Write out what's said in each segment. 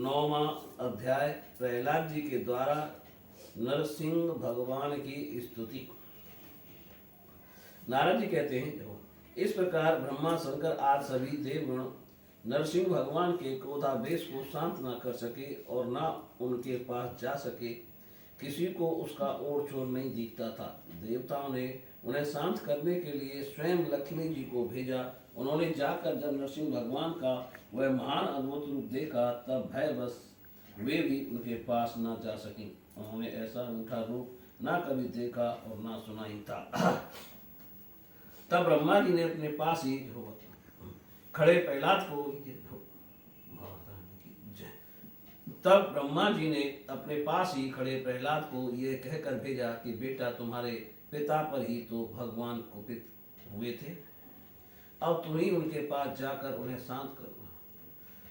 9वां अध्याय प्रहलाद जी के द्वारा नरसिंह भगवान की स्तुति। नारद जी कहते हैं, देखो, इस प्रकार ब्रह्मा शंकर आदि सभी देवगण नरसिंह भगवान के क्रोधावेश को शांत न कर सके और न उनके पास जा सके। किसी को उसका ओर छोर नहीं दिखता था। देवताओं ने उन्हें शांत करने के लिए स्वयं लक्ष्मी जी को भेजा। उन्होंने जाकर जब नरसिंह भगवान का वह महान अद्भुत रूप देखा, तब भयवश वे भी उनके पास न जा सकी। उन्होंने ऐसा अनूठा रूप ना कभी देखा और ना सुना ही था। तब ब्रह्मा जी ने अपने पास ही खड़े प्रहलाद को तब ब्रह्मा जी ने अपने पास ही खड़े प्रहलाद को यह कहकर भेजा कि बेटा, तुम्हारे पिता पर ही तो भगवान कुपित हुए थे, अब तुम ही उनके पास जाकर उन्हें शांत करो।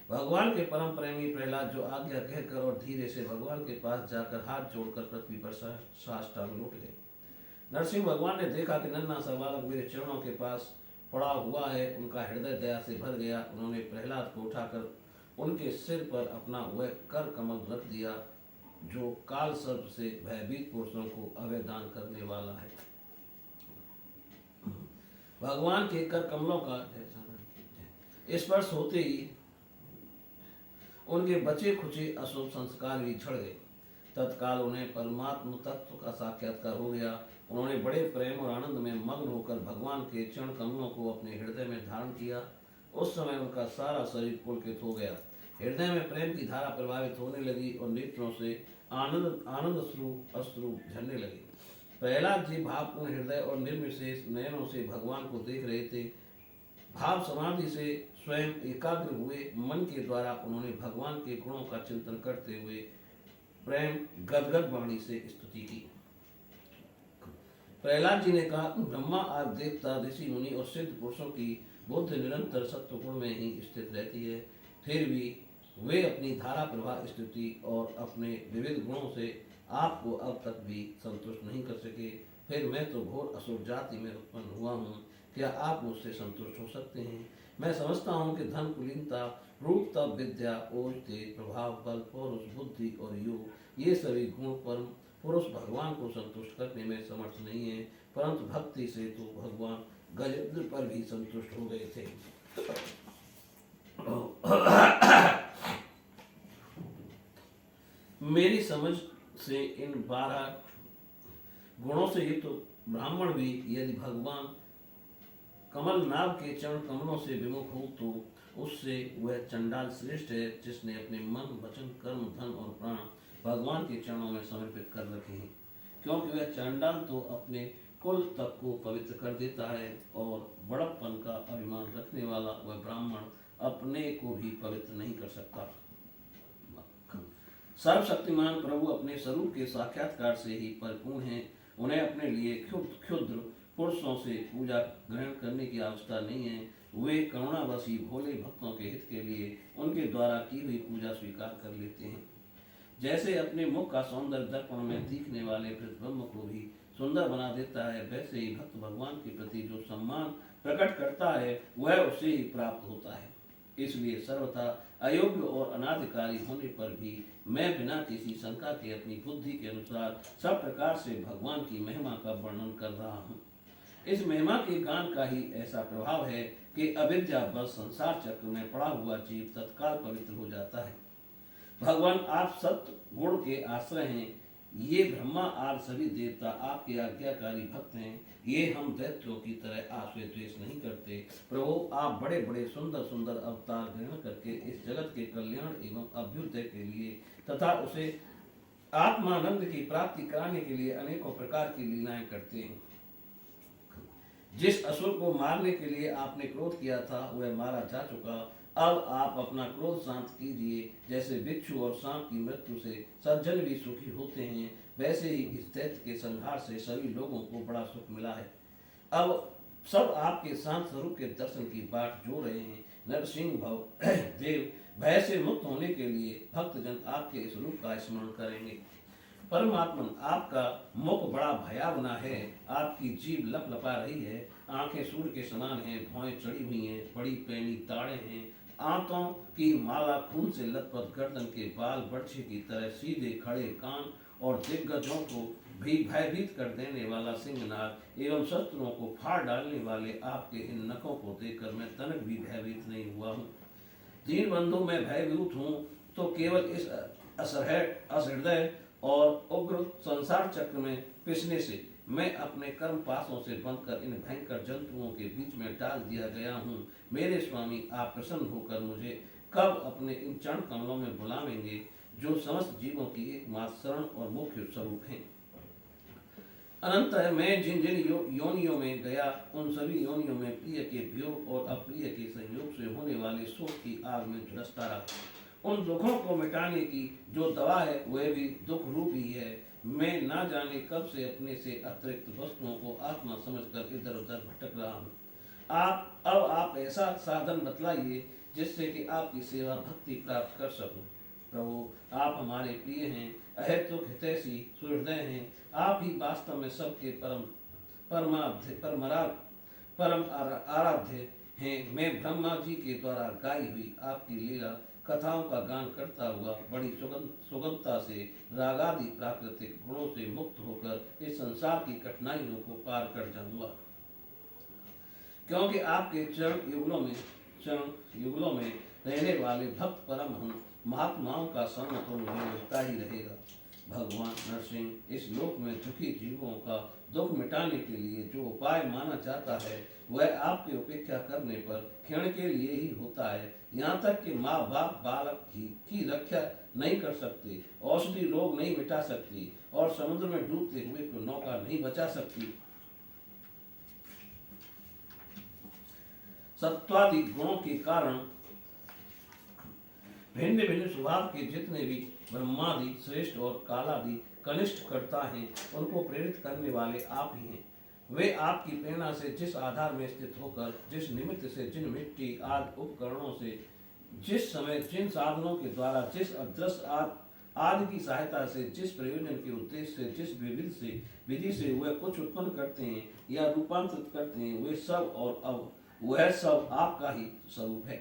भगवान के परम प्रेमी प्रहलाद जो आज्ञा कहकर और धीरे से भगवान के पास जाकर हाथ जोड़कर पृथ्वी पर साष्टांग लौट गए। नरसिंह भगवान ने देखा कि नन्हा सा बालक मेरे चरणों के पास पड़ा हुआ है। उनका हृदय दया से भर गया। उन्होंने प्रहलाद को उठाकर उनके सिर पर अपना वह कर कमल रख दिया जो काल सर्प से भयभीत पुरुषों को अभयदान करने वाला है। भगवान के कर कमलों का स्पर्श होते ही उनके बचे खुचे अशुभ संस्कार भी झड़ गए। तत्काल उन्हें परमात्म तत्व का साक्षात्कार हो गया। उन्होंने बड़े प्रेम और आनंद में मग्न होकर भगवान के चरण कमलों को अपने हृदय में धारण किया। उस समय उनका सारा शरीर पुलकित हो गया। हृदय में प्रेम की धारा प्रभावित होने लगी और नेत्रों से आनंद अश्रु झरने लगे। प्रहलाद जी भावपूर्ण हृदय और निर्विशेष नयनों से भगवान को देख रहे थे। भाव समाधि से स्वयं एकाग्र हुए मन के द्वारा उन्होंने भगवान के गुणों का चिंतन करते हुए प्रेम गदगद वाणी से स्तुति की। प्रहलाद जी ने कहा, ब्रह्मा आदि देवता, ऋषि मुनि और सिद्ध पुरुषों की बुद्धि निरंतर सत्व गुण में ही स्थित रहती है, फिर भी वे अपनी धारा प्रवाह स्तुति और अपने विविध गुणों से आपको अब तक भी संतुष्ट नहीं कर सके। फिर मैं तो घोर असुर जाति में उत्पन्न हुआ हूँ, क्या आप मुझसे संतुष्ट हो सकते हैं? मैं समझता हूँ कि धन, कुलीनता, रूप, तप, विद्या, ओज, तेज, प्रभाव, बल, पौरुष, बुद्धि और योग, ये सभी गुण परम पुरुष भगवान को संतुष्ट करने में समर्थ नहीं है, परंतु भक्ति से तो भगवान गजेंद्र पर भी संतुष्ट हो गए थे। मेरी समझ से इन 12 गुणों से युक्त ब्राह्मण भी यदि भगवान कमल नाभ के चरण कमलों से विमुख हो तो उससे वह चंडाल श्रेष्ठ है, जिसने अपने मन, वचन, कर्म, धन और प्राण भगवान के चरणों में समर्पित कर रखे हैं। क्योंकि वह चंडाल तो अपने कुल तक को पवित्र कर देता है और बड़प्पन का अभिमान रखने वाला वह ब्राह्मण अपने को भी पवित्र नहीं कर सकता। सर्वशक्तिमान प्रभु अपने स्वरूप के साक्षात्कार से ही परिपूर्ण हैं। उन्हें अपने लिए क्षुद्र पुरुषों से पूजा ग्रहण करने की आवश्यकता नहीं है। वे करुणावश ही भोले भक्तों के हित के लिए उनके द्वारा की हुई पूजा स्वीकार कर लेते हैं। जैसे अपने मुख का सौंदर्य दर्पण में दिखने वाले प्रतिबिंब को भी सुंदर बना देता है, वैसे ही भक्त भगवान के प्रति जो सम्मान प्रकट करता है वह उसे ही प्राप्त होता है। इसलिए सर्वथा अयोग्य और अनाधिकारी होने पर भी मैं बिना किसी शंका के अपनी बुद्धि के अनुसार सब प्रकार से भगवान की महिमा का वर्णन कर रहा हूँ। इस महिमा के गान का ही ऐसा प्रभाव है कि अविद्या बस संसार चक्र में पड़ा हुआ जीव तत्काल पवित्र हो जाता है। भगवान आप सत्य गुण के आश्रय हैं। ये ब्रह्मा आदि सभी देवता आपके आज्ञाकारी भक्त हैं। ये हम दैत्यों की तरह आपसे द्वेष नहीं करते। प्रभु, आप बड़े बड़े सुंदर सुंदर अवतार ग्रहण करके इस जगत के कल्याण एवं अभ्युदय के लिए तथा उसे आत्मानंद की प्राप्ति कराने के लिए अनेकों प्रकार की लीलाएं करते हैं। जिस असुर को मारने के लिए आपने क्रोध किया था वह मारा जा चुका। अब आप अपना क्रोध शांत कीजिए। जैसे बिच्छू और सांप की मृत्यु से सज्जन भी सुखी होते हैं, वैसे ही इस दैत्य के संहार से सभी लोगों को बड़ा सुख मिला है। अब सब आपके शांत स्वरूप के दर्शन की बाट जो रहे हैं। नरसिंह देव भय से मुक्त होने के लिए भक्तजन आपके इस रूप का स्मरण करेंगे। परमात्मन, आपका मुख बड़ा भयावना है। आपकी जीभ लपलपा रही है, आंखें सूर्य के समान हैं, भौहें चढ़ी हुई हैं, बड़ी पैनी दाढ़ें हैं, आंतों की माला खून से लथपथ गर्दन के बाल बर्छे की तरह सीधे खड़े कान और दिग्गजों को भी भयभीत कर देने वाला सिंहनाद एवं शत्रुओं को फाड़ डालने वाले आपके इन नखों को देखकर मैं तनक भी भयभीत नहीं हुआ हूँ। दीन बंधु मैं भयभीत हूँ तो केवल इस असहृदय और उग्र संसार चक्र में पिसने से मैं अपने कर्म पासों से बंधकर इन भयंकर जंतुओं के बीच में डाल दिया गया हूँ। मेरे स्वामी, आप प्रसन्न होकर मुझे कब अपने इन चरण कमलों में बुलावेंगे, जो समस्त जीवों की एकमात्र शरण और मुख्य स्वरूप हैं। अनंतर मैं जिन जिन योनियों में गया, उन सभी योनियों में प्रिय के वियोग और अप्रिय के संयोग से होने वाले शोक की आग में झुलसता रहा। उन दुखों को मिटाने की जो दवा है वह भी दुख रूप ही है। मैं ना जाने कब से अपने से अतिरिक्त वस्तुओं को आत्मा समझकर इधर उधर भटक रहा हूँ। आप ऐसा साधन बतलाइए जिससे कि आपकी सेवा भक्ति प्राप्त कर सकूं। प्रभु, आप हमारे प्रिय हैं, अहेतुक हितैषी सुहृदय हैं। आप ही वास्तव में सबके परम आराध्य हैं। मैं ब्रह्मा जी के द्वारा गाई हुई आपकी लीला कथाओं का गान करता हुआ बड़ी सुगमता से रागादि प्राकृतिक गुणों से मुक्त होकर इस संसार की कठिनाइयों को पार कर जाऊंगा, क्योंकि आपके चरण युगलों में रहने वाले भक्त परम महात्माओं का संग तो मुझे मिलता ही रहेगा। भगवान नरसिंह, इस लोक में दुखी जीवों का दुख मिटाने के लिए जो उपाय माना जाता है वह आपकी उपेक्षा करने पर क्षण के लिए ही होता है। यहाँ तक कि माँ बाप बालक की रक्षा नहीं कर सकते, औषधि रोग नहीं मिटा सकती और समुद्र में डूबते हुए को नौका नहीं बचा सकती। सत्वादि गुणों के कारण भिन्न भिन्न स्वभाव के जितने भी ब्रह्मादि श्रेष्ठ और कालादि कनिष्ठ करता हैं, उनको प्रेरित करने वाले आप ही हैं। वे आपकी प्रेरणा से जिस आधार में स्थित होकर, जिस निमित्त से, जिन मिट्टी आदि उपकरणों से, जिस समय, जिन साधनों के द्वारा, जिस अदृश्य आदि की सहायता से, जिस प्रयोजन के उद्देश्य से, जिस विधि से वह कुछ उत्पन्न करते हैं या रूपांतरित करते हैं, वे सब और अब वह सब आपका ही स्वरूप है।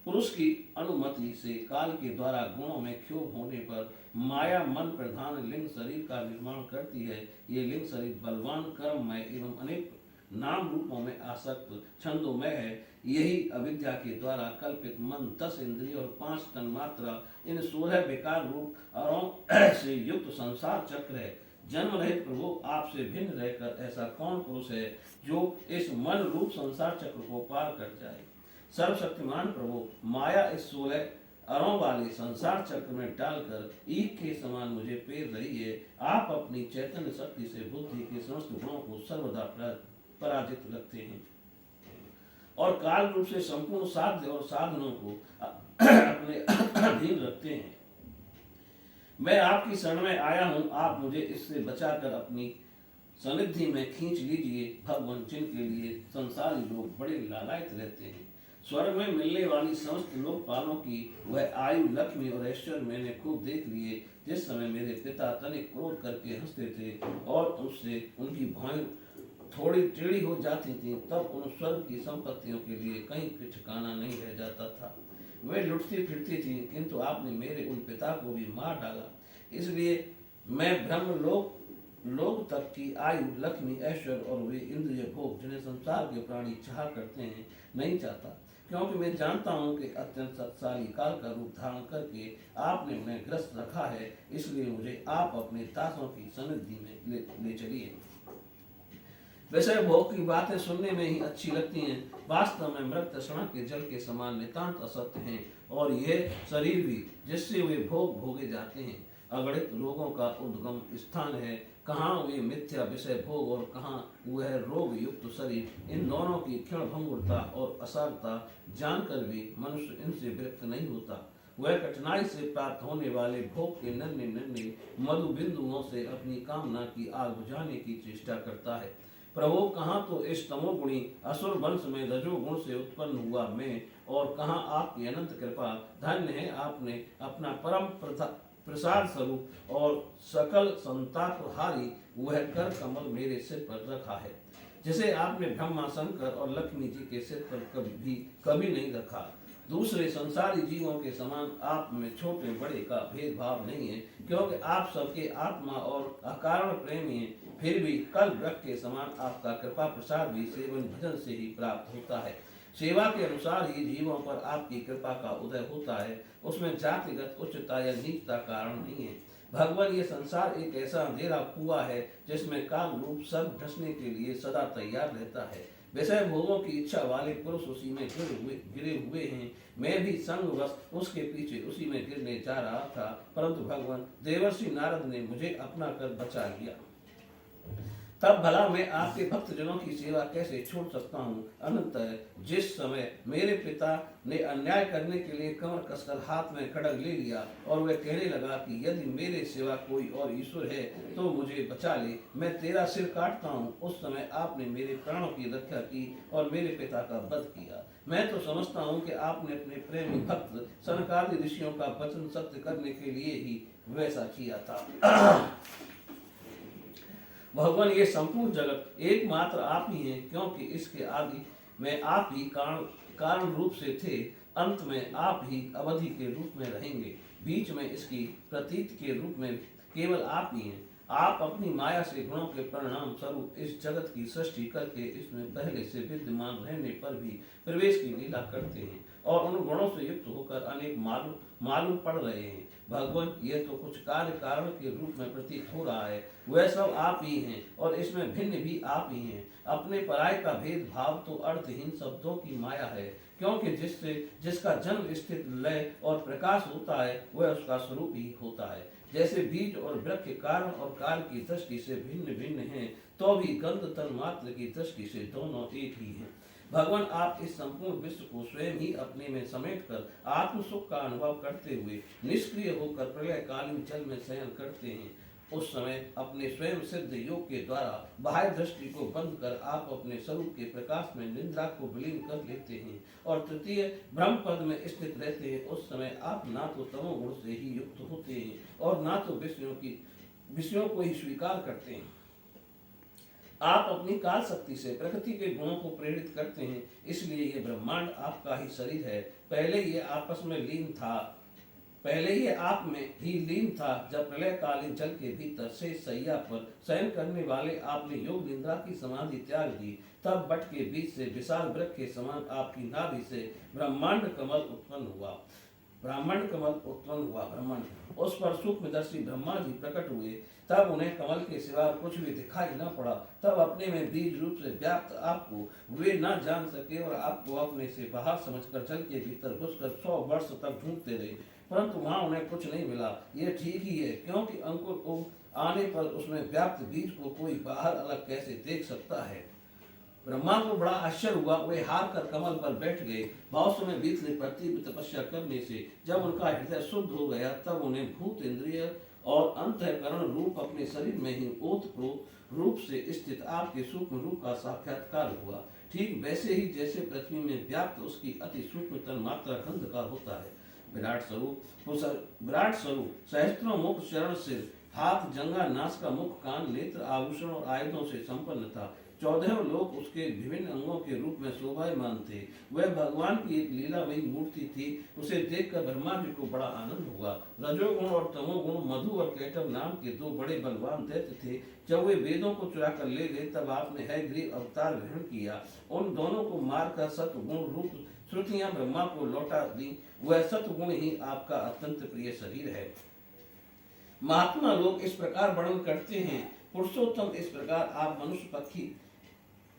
पुरुष की अनुमति से काल के द्वारा गुणों में क्षोभ होने पर माया मन प्रधान लिंग शरीर का निर्माण करती है। ये लिंग शरीर बलवान, कर्ममय एवं अनेक नाम रूपों में आसक्त छंदोमय है। यही अविद्या के द्वारा कल्पित मन, 10 इंद्रिय और 5 तन्मात्रा, इन 16 विकार रूप अरों से युक्त संसार चक्र है। जन्म रहित प्रभु, आपसे भिन्न रहकर ऐसा कौन पुरुष है जो इस मन रूप संसार चक्र को पार कर जाए। सर्वशक्तिमान प्रभु, माया इस 16 अरों वाले संसार चक्र में डालकर ईख के समान मुझे पेर रही है। आप अपनी चैतन्य शक्ति से बुद्धि के समस्त गुणों को सर्वदा पराजित रखते हैं और काल रूप से संपूर्ण साध्य और साधनों को अपने अधीन रखते हैं। मैं आपकी शरण में आया हूँ, आप मुझे इससे बचाकर अपनी सनिधि में खींच लीजिए। भगवान, जिनके लिए संसारी लोग बड़े लालायित रहते हैं, स्वर्ग में मिलने वाली समस्त लोकपालों की वह आयु, लक्ष्मी और ऐश्वर्य मैंने खूब देख लिए। जिस समय मेरे पिता तनिक क्रोध करके हंसते थे और उससे उनकी भौहें थोड़ी टेढ़ी हो जाती थी, तब उन स्वर्ग की संपत्तियों के लिए कहीं ठिकाना नहीं रह जाता था। वे लुटती फिरती थी, किंतु आपने मेरे उन पिता को भी मार डाला। इसलिए मैं ब्रह्म लोक तक की आयु, लक्ष्मी, ऐश्वर्य और वे इंद्रिय भोग जिन्हें संसार के प्राणी चाह करते हैं नहीं चाहता, क्योंकि मैं जानता हूँ कि अत्यंत शक्तिशाली काल का रूप धारण करके आपने उन्हें ग्रस्त रखा है। इसलिए मुझे आप अपने दासों की सनिधि में ले चलिए। वैसे भोग की बातें सुनने में ही अच्छी लगती हैं, वास्तव में मृत तृष्णा के जल के समान नितांत असत्य हैं और यह शरीर भी जिससे वे भोग भोगे जाते हैं अगणित रोगों का उद्गम स्थान है। कहाँ वे मिथ्या विषय भोग और कहाँ वह रोग युक्त शरीर। इन दोनों की क्षण भंगुरता और असारता जानकर भी मनुष्य इनसे विरक्त नहीं होता। वह कठिनाई से प्राप्त होने वाले भोग के नन्हे नन्हे मधु बिंदुओं से अपनी कामना की आग बुझाने की चेष्टा करता है। प्रभु, कहाँ तो इस तमोगुणी असुर वंश में रजोगुण से उत्पन्न हुआ मैं, और कहाँ आपकी अनंत कृपा। धन्य है आपने अपना परम प्रसाद स्वरूप और सकल संतापहारी वह कर कमल मेरे सिर पर रखा है, जिसे आपने ब्रह्मा, शंकर और लक्ष्मी जी के सिर पर कभी नहीं रखा। दूसरे संसारी जीवों के समान आप में छोटे बड़े का भेदभाव नहीं है, क्योंकि आप सबके आत्मा और अकारण प्रेमी हैं। फिर भी कल वृक्ष के समान आपका कृपा प्रसाद भी सेवन भजन से ही प्राप्त होता है। सेवा के अनुसार ही जीवों पर आपकी कृपा का उदय होता है, उसमें जातिगत उच्चता या नीचता कारण नहीं है। भगवान, ये संसार एक ऐसा अंधेरा कुआं है जिसमें काल रूप सब ढसने के लिए सदा तैयार रहता है। विषय भोगों की इच्छा वाले पुरुष उसी में गिरे हुए हैं। मैं भी संगवश उसके पीछे उसी में गिरने जा रहा था, परंतु भगवान देवर्षि नारद ने मुझे अपना कर बचा लिया। तब भला मैं आपके भक्तजनों की सेवा कैसे छोड़ सकता हूँ। अनंतर जिस समय मेरे पिता ने अन्याय करने के लिए कमर कसकर हाथ में खड्ग ले लिया और वह कहने लगा कि यदि मेरे सिवा कोई और ईश्वर है तो मुझे बचा ले, मैं तेरा सिर काटता हूँ, उस समय आपने मेरे प्राणों की रक्षा की और मेरे पिता का वध किया। मैं तो समझता हूँ कि आपने अपने प्रेमी भक्त सनकादि ऋषियों का वचन सत्य करने के लिए ही वैसा किया था। भगवान, ये संपूर्ण जगत एकमात्र आप ही हैं, क्योंकि इसके आदि में आप ही कारण रूप से थे, अंत में आप ही अवधि के रूप में रहेंगे, बीच में इसकी प्रतीत के रूप में केवल आप ही हैं। आप अपनी माया से गुणों के परिणाम स्वरूप इस जगत की सृष्टि करके इसमें पहले से विद्यमान रहने पर भी प्रवेश की लीला करते हैं और उन गुणों से युक्त होकर अनेक मालूम पड़ रहे हैं। भगवान, यह तो कुछ कार्य कारण के रूप में प्रतीत हो रहा है, वह सब आप ही हैं और इसमें भिन्न भी आप ही हैं। अपने पराय का भेद भाव तो अर्थहीन शब्दों की माया है, क्योंकि जिसका जन्म स्थित लय और प्रकाश होता है वह उसका स्वरूप ही होता है। जैसे बीज और वृक्ष कारण और काल की दृष्टि से भिन्न भिन्न हैं, तो भी गंध तन मात्र की दृष्टि से दोनों एक ही हैं। भगवान, आप इस संपूर्ण विश्व को स्वयं ही अपने में समेटकर आत्म सुख का अनुभव करते हुए निष्क्रिय होकर प्रलयकालीन जल में शयन करते हैं। उस समय अपने स्वयं सिद्ध योग के द्वारा बाह्य दृष्टि को बंद कर आप अपने स्वरूप के प्रकाश में निद्रा को विलीन कर लेते हैं और तृतीय ब्रह्म पद में स्थित रहते हैं। उस समय आप ना तो तमोगुण से ही युक्त होते हैं और ना तो विषयों को ही स्वीकार करते हैं। आप अपनी काल शक्ति से प्रकृति के गुणों को प्रेरित करते हैं, इसलिए ये ब्रह्मांड आपका ही शरीर है। पहले ये आप में ही लीन था, जब प्रलयकालीन जल के भीतर से सैया पर शयन करने वाले आपने योग निद्रा की समाधि त्याग दी। तब बट के बीच से विशाल वृक्ष के समान आपकी नाभि से ब्रह्मांड कमल उत्पन्न हुआ। ब्रह्मांड उस पर सूक्ष्मदर्शी ब्रह्मा जी प्रकट हुए। तब उन्हें कमल के सिवा कुछ भी दिखाई न पड़ा। तब अपने में बीज रूप से व्याप्त आपको वे न जान सके और आपको अपने से बाहर समझकर जल के भीतर घुसकर 100 वर्ष तक ढूंढते रहे, परंतु वहां उन्हें कुछ नहीं मिला। यह ठीक ही है, क्योंकि अंकुर को आने पर उसमें व्याप्त बीज को कोई बाहर अलग कैसे देख सकता है। ब्रह्मा को बड़ा आश्चर्य हुआ। वे हार कर कमल पर बैठ गए। बहुत समय बीतने पर तीव्र तपस्या करने से जब उनका हृदय शुद्ध हो गया, तब उन्हें भूत इंद्रिय और अंतःकरण रूप अपने शरीर में ही ओतप्रोत रूप से स्थित आपके सूक्ष्म रूप का साक्षात्कार हुआ। ठीक वैसे ही जैसे पृथ्वी में व्याप्त उसकी अति सूक्ष्म तन मात्रा गंध का होता है। विराट स्वरूप सहस्त्रों मुख, चरण, सिर, हाथ, जंगा, नासिका, मुख, कान, नेत्र, आभूषण और आयुधों से संपन्न था। 14 लोग उसके विभिन्न अंगों के रूप में शोभायमान थे। वह भगवान की एक लीलामयी मूर्ति थी। उसे देखकर ब्रह्मा जी को बड़ा आनंद हुआ। रजोगुण और तमोगुण मधु और कैटव नाम के 2 बड़े बलवान दैत्य थे। जब वे वेदों को चुरा कर ले गए, तब आपने हयग्रीव अवतार ग्रहण किया। उन दोनों को मारकर सत्वगुण रूप श्रुतियां ब्रह्मा को लौटा दी। वह सत्वगुण ही आपका अत्यंत प्रिय शरीर है। महात्मा लोग इस प्रकार वर्णन करते हैं। पुरुषोत्तम, इस प्रकार आप मनुष्य, पक्षी,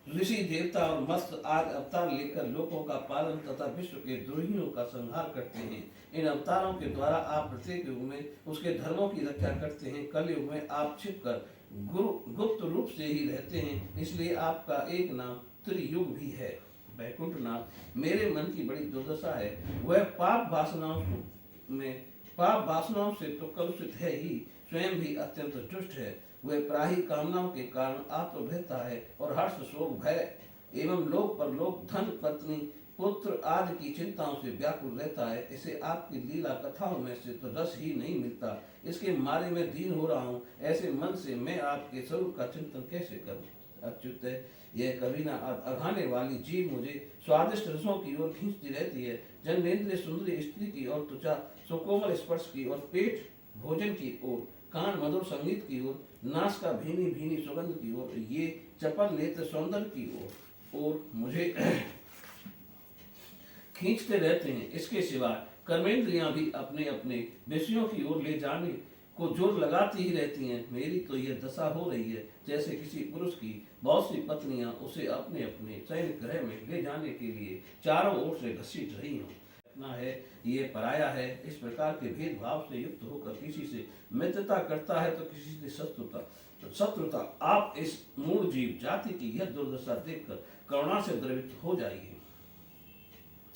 ऋषि, देवता और मस्त आदि अवतार लेकर लोगों का पालन तथा विश्व के द्रोहियों का संहार करते हैं। इन अवतारों के द्वारा आप प्रत्येक युग में उसके धर्मों की रक्षा करते हैं। कलयुग में आप छिपकर गुप्त रूप से ही रहते हैं, इसलिए आपका एक नाम त्रियुग भी है। वैकुंठनाथ, मेरे मन की बड़ी दुर्दशा है। वह पाप वासनाओं से तो कलुषित है ही, स्वयं भी अत्यंत दुष्ट है। वह प्राही कामनाओं के कारण आत्मभयता है और हर्ष, शोक, भय एवं लोक परलोक, धन, पत्नी, पुत्र आदि की चिंताओं से व्याकुल रहता है। इसे आपकी लीला कथाओं में से तो रस ही नहीं मिलता। इसके मारे में दीन हो रहा हूँ। ऐसे मन से मैं आपके स्वरूप का चिंतन कैसे करूँ। अच्युत है। यह कभी ना अघाने वाली जीभ मुझे स्वादिष्ट रसों की ओर खींचती रहती है। जन्नेन्द्रिय सुंदरी स्त्री की ओर, त्वचा सुकोमल स्पर्श की ओर, पेट भोजन की ओर, कान मधुर संगीत की ओर, नासिका भीनी भीनी सुगंध की ओर, ये चपल नेत्र सौंदर्य की ओर मुझे खींचते रहते हैं। इसके सिवा कर्मेंद्रियां भी अपने अपने विषयों की ओर ले जाने को जोर लगाती ही रहती हैं। मेरी तो यह दशा हो रही है जैसे किसी पुरुष की बहुत सी पत्नियां उसे अपने अपने शयन गृह में ले जाने के लिए चारों ओर से घसीट रही हों। अपना है, ये पराया है, इस प्रकार के भेदभाव से युक्त होकर किसी से मित्रता करता है तो किसी से शत्रुता। आप इस मूढ़ जीव जाति की यह दुर्दशा देखकर करुणा से द्रवित हो जाइए।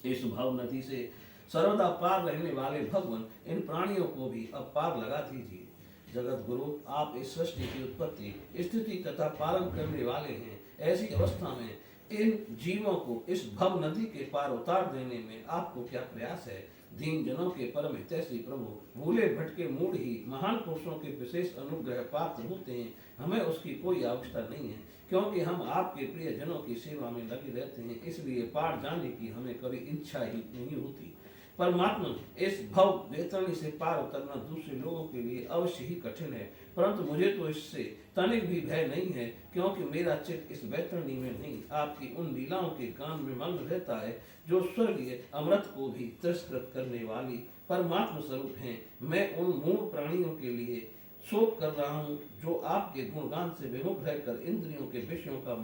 इस भाव नदी से सर्वदा पार रहने वाले भगवान इन प्राणियों को भी अब पार लगा दीजिए। जगत गुरु, आप इस सृष्टि की उत्पत्ति, स्थिति तथा पालन करने वाले हैं। ऐसी अवस्था में इन जीवों को इस भव नदी के पार उतार देने में आपको क्या प्रयास है? दीन जनों के परम हितैषी प्रभु, भूले भटके मूढ़ ही महान पुरुषों के विशेष अनुग्रह पात्र होते हैं। हमें उसकी कोई आवश्यकता नहीं है, क्योंकि हम आपके प्रिय जनों की सेवा में लगे रहते हैं। इसलिए पार जाने की हमें कभी इच्छा ही नहीं होती। परमात्मा, इस भव वैतरणी से पार उतरना दूसरे लोगों के लिए अवश्य ही कठिन है, परंतु मुझे तो इससे तनिक भी भय नहीं है, क्योंकि मेरा चित्त इस वैतरणी में नहीं, आपकी उन लीलाओं के गान में मग्न रहता है, जो स्वर्गीय अमृत को भी तिरस्कृत करने वाली परमात्मा स्वरूप हैं। मैं उन मूढ़ प्राणियों के लिए शोक कर रहा हूँ, जो आपके गुणगान से विमुख रहकर इंद्रियों के विषयों का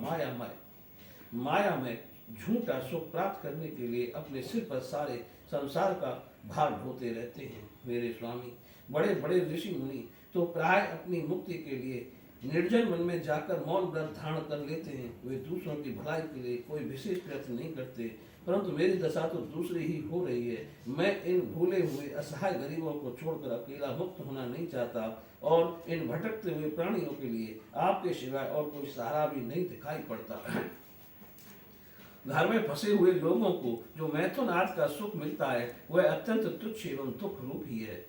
माया में झूठा सुख प्राप्त करने के लिए अपने सिर पर सारे संसार का भार ढोते रहते हैं। मेरे स्वामी, बड़े बड़े ऋषि मुनि तो प्राय अपनी मुक्ति के लिए निर्जन वन में जाकर मौन व्रत धारण कर लेते हैं। वे दूसरों की भलाई के लिए कोई विशेष प्रयत्न नहीं करते, परंतु मेरी दशा तो दूसरी ही हो रही है। मैं इन भूले हुए असहाय गरीबों को छोड़कर अकेला मुक्त होना नहीं चाहता, और इन भटकते हुए प्राणियों के लिए आपके सिवाय और कोई सहारा भी नहीं दिखाई पड़ता। घर में फंसे हुए लोगों को जो मैथुन आदि का सुख मिलता है, वह अत्यंत तुच्छ एवं दुख रूप ही है।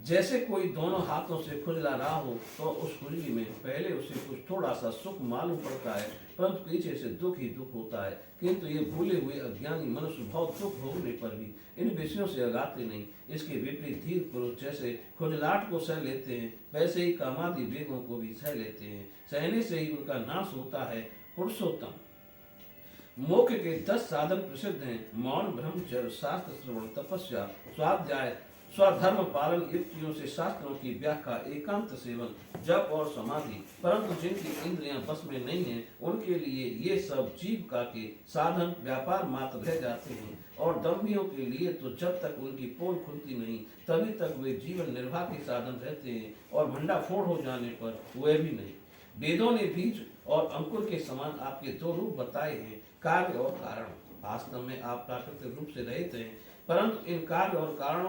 जैसे कोई दोनों हाथों से खुजला रहा हो, तो उस खुजली में पहले उसे कुछ थोड़ा सा सुख मालूम पड़ता है, परंतु पीछे से दुख ही दुख होता है। किंतु ये भूले हुए अज्ञानी मनुष्य बहुत दुख होने पर भी इन विषयों से अगाते नहीं। इसके विपरीत धीर पुरुष जैसे खुजलाहट को सह लेते हैं, वैसे ही कामादि वेगों को भी सह लेते हैं। सहने से ही उनका नाश होता है। पुरुषोत्तम, मोक्ष के 10 साधन प्रसिद्ध हैं: मौन, ब्रह्मचर्य, शास्त्र श्रवण, तपस्या, स्वाध्याय, स्वधर्म पालन, युक्तियों से शास्त्रों की व्याख्या, एकांत सेवन, जप और समाधि। परंतु जिनकी इंद्रियां बस में नहीं है, उनके लिए ये सब जीविका के साधन व्यापार मात्र रह जाते हैं। और दम्भियों के लिए तो जब तक उनकी पोल खुलती नहीं, तभी तक वे जीवन निर्वाह के साधन रहते हैं, और भंडाफोड़ हो जाने पर वे भी नहीं। वेदों ने बीज और अंकुर के समान आपके 2 रूप बताए हैं, कार्य और कारण। वास्तव में आप प्राकृतिक रूप से रहित हैं, परंतु इन कार्य और कारण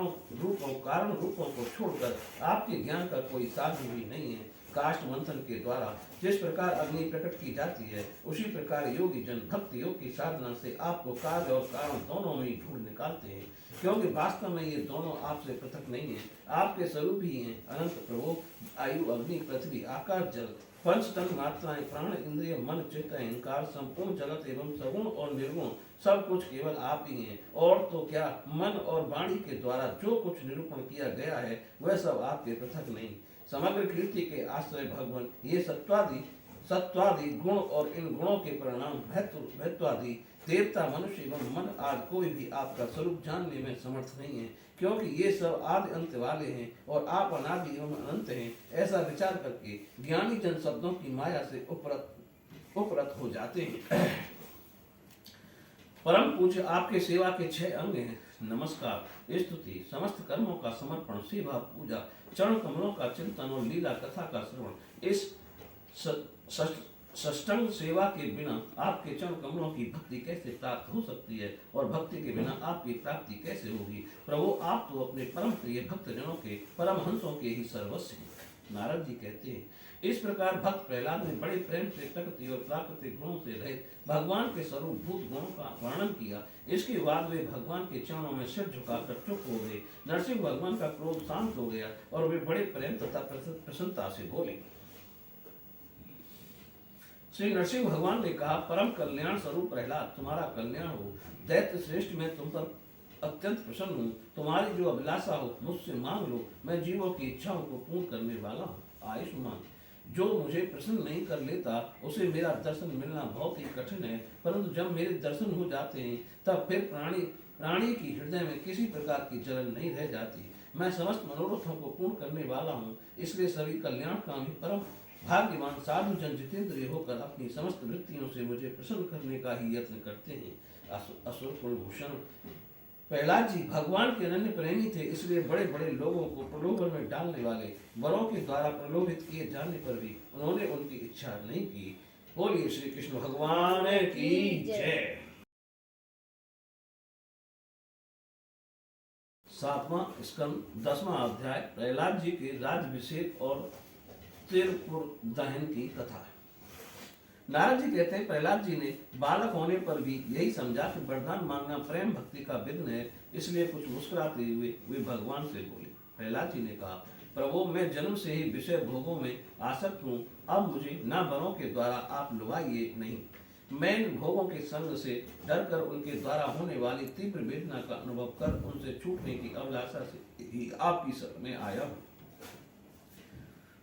रूपों को छोड़कर आपके ज्ञान का कोई साधन भी नहीं है। काष्ठ मंथन के द्वारा जिस प्रकार अग्नि प्रकट की जाती है, उसी प्रकार योगी जन भक्ति योग की साधना से आपको कार्य और कारण दोनों में ही ढूंढ निकालते हैं, क्योंकि वास्तव में ये दोनों आपसे पृथक नहीं है, आपके स्वरूप ही हैं। अनंत प्रभु, आयु, अग्नि, पृथ्वी, आकाश, जल, पंच तन मात्राएं, प्राण, इंद्रिय, मन, चित्त, अहंकार, संपूर्ण जगत एवं सगुण और निर्गुण सब कुछ केवल आप ही हैं। और तो क्या, मन और वाणी के द्वारा जो कुछ निरूपण किया गया है, वह सब आपके पृथक नहीं। समग्र कीर्ति के आश्रय भगवान, ये सत्वादि गुण और इन गुणों के परिणाम भैत्वादि देवता, मनुष्य एवं मन आदि कोई भी आपका स्वरूप जानने में समर्थ नहीं है, क्योंकि ये सब आदि अंत वाले हैं और आप अनादि एवं अनंत हैं। ऐसा विचार करके ज्ञानी जन शब्दों की माया से उपरत हो जाते हैं। परम पूज्य, आपके सेवा के 6 अंग हैं: नमस्कार, स्तुति, समस्त कर्मों का समर्पण, सेवा, पूजा, चरण कमलों का चिंतन और लीला कथा का श्रवण। इस षष्टांग सेवा के बिना आपके चरण कमलों की भक्ति कैसे प्राप्त हो सकती है, और भक्ति के बिना आपकी प्राप्ति कैसे होगी? प्रभु, आप तो अपने परम प्रिय भक्तजनों के परमहंसों के ही सर्वस्व हैं। नारद जी कहते हैं, इस प्रकार भक्त प्रहलाद ने बड़े प्रेम से प्रकृति और प्राकृतिक गुणों से रहित भगवान के स्वरूप भूत गुणों का वर्णन किया। इसके बाद वे भगवान के चरणों में सिर झुकाकर चुप हो गए। नरसिंह भगवान का क्रोध शांत हो गया और वे बड़े प्रेम तथा प्रसन्नता से बोले, श्री नरसिंह भगवान ने कहा, परम कल्याण स्वरूप प्रहलाद, तुम्हारा कल्याण हो। दैत्य श्रेष्ठ, मैं तुम पर अत्यंत प्रसन्न हूँ। तुम्हारी जो अभिलाषा हो मुझसे मांग लो, मैं जीवों की इच्छाओं को पूर्ण करने वाला हूँ। आयुष्मान, जो मुझे प्रसन्न नहीं कर लेता उसे मेरा दर्शन मिलना बहुत ही कठिन है, परंतु जब मेरे दर्शन हो जाते हैं तब फिर प्राणी की हृदय में किसी प्रकार की जलन नहीं रह जाती। मैं समस्त मनोरथों को पूर्ण करने वाला हूँ, इसलिए सभी कल्याणकामी परम भाग्यवान साधु जन जितेंद्रिय होकर अपनी समस्त वृत्तियों से मुझे प्रसन्न करने का ही यत्न करते हैं। असुर कुलभूषण प्रहलाद जी भगवान के अनन्य प्रेमी थे, इसलिए बड़े बड़े लोगों को प्रलोभन में डालने वाले वरों के द्वारा प्रलोभित किए जाने पर भी उन्होंने उनकी इच्छा नहीं की। बोलिए श्री कृष्ण भगवान की जय। 7वां स्कंद 10वां अध्याय प्रहलाद जी के राज्याभिषेक और त्रिपुर दहन की कथा। नारद जी कहते हैं, प्रहलाद जी ने बालक होने पर भी यही समझा कि वरदान मांगना प्रेम भक्ति का विघ्न है, इसलिए कुछ मुस्कुराते हुए वे भगवान से बोले। प्रहलाद जी ने कहा, प्रभु, मैं जन्म से ही विषय भोगों में आसक्त हूँ, अब मुझे न वरों के द्वारा आप लुभाइए नहीं। मैं इन भोगों के संग से डरकर उनके द्वारा होने वाली तीव्र वेदना का अनुभव कर उनसे छूटने की अभिलाषा से ही आपकी शरण में आया हूँ।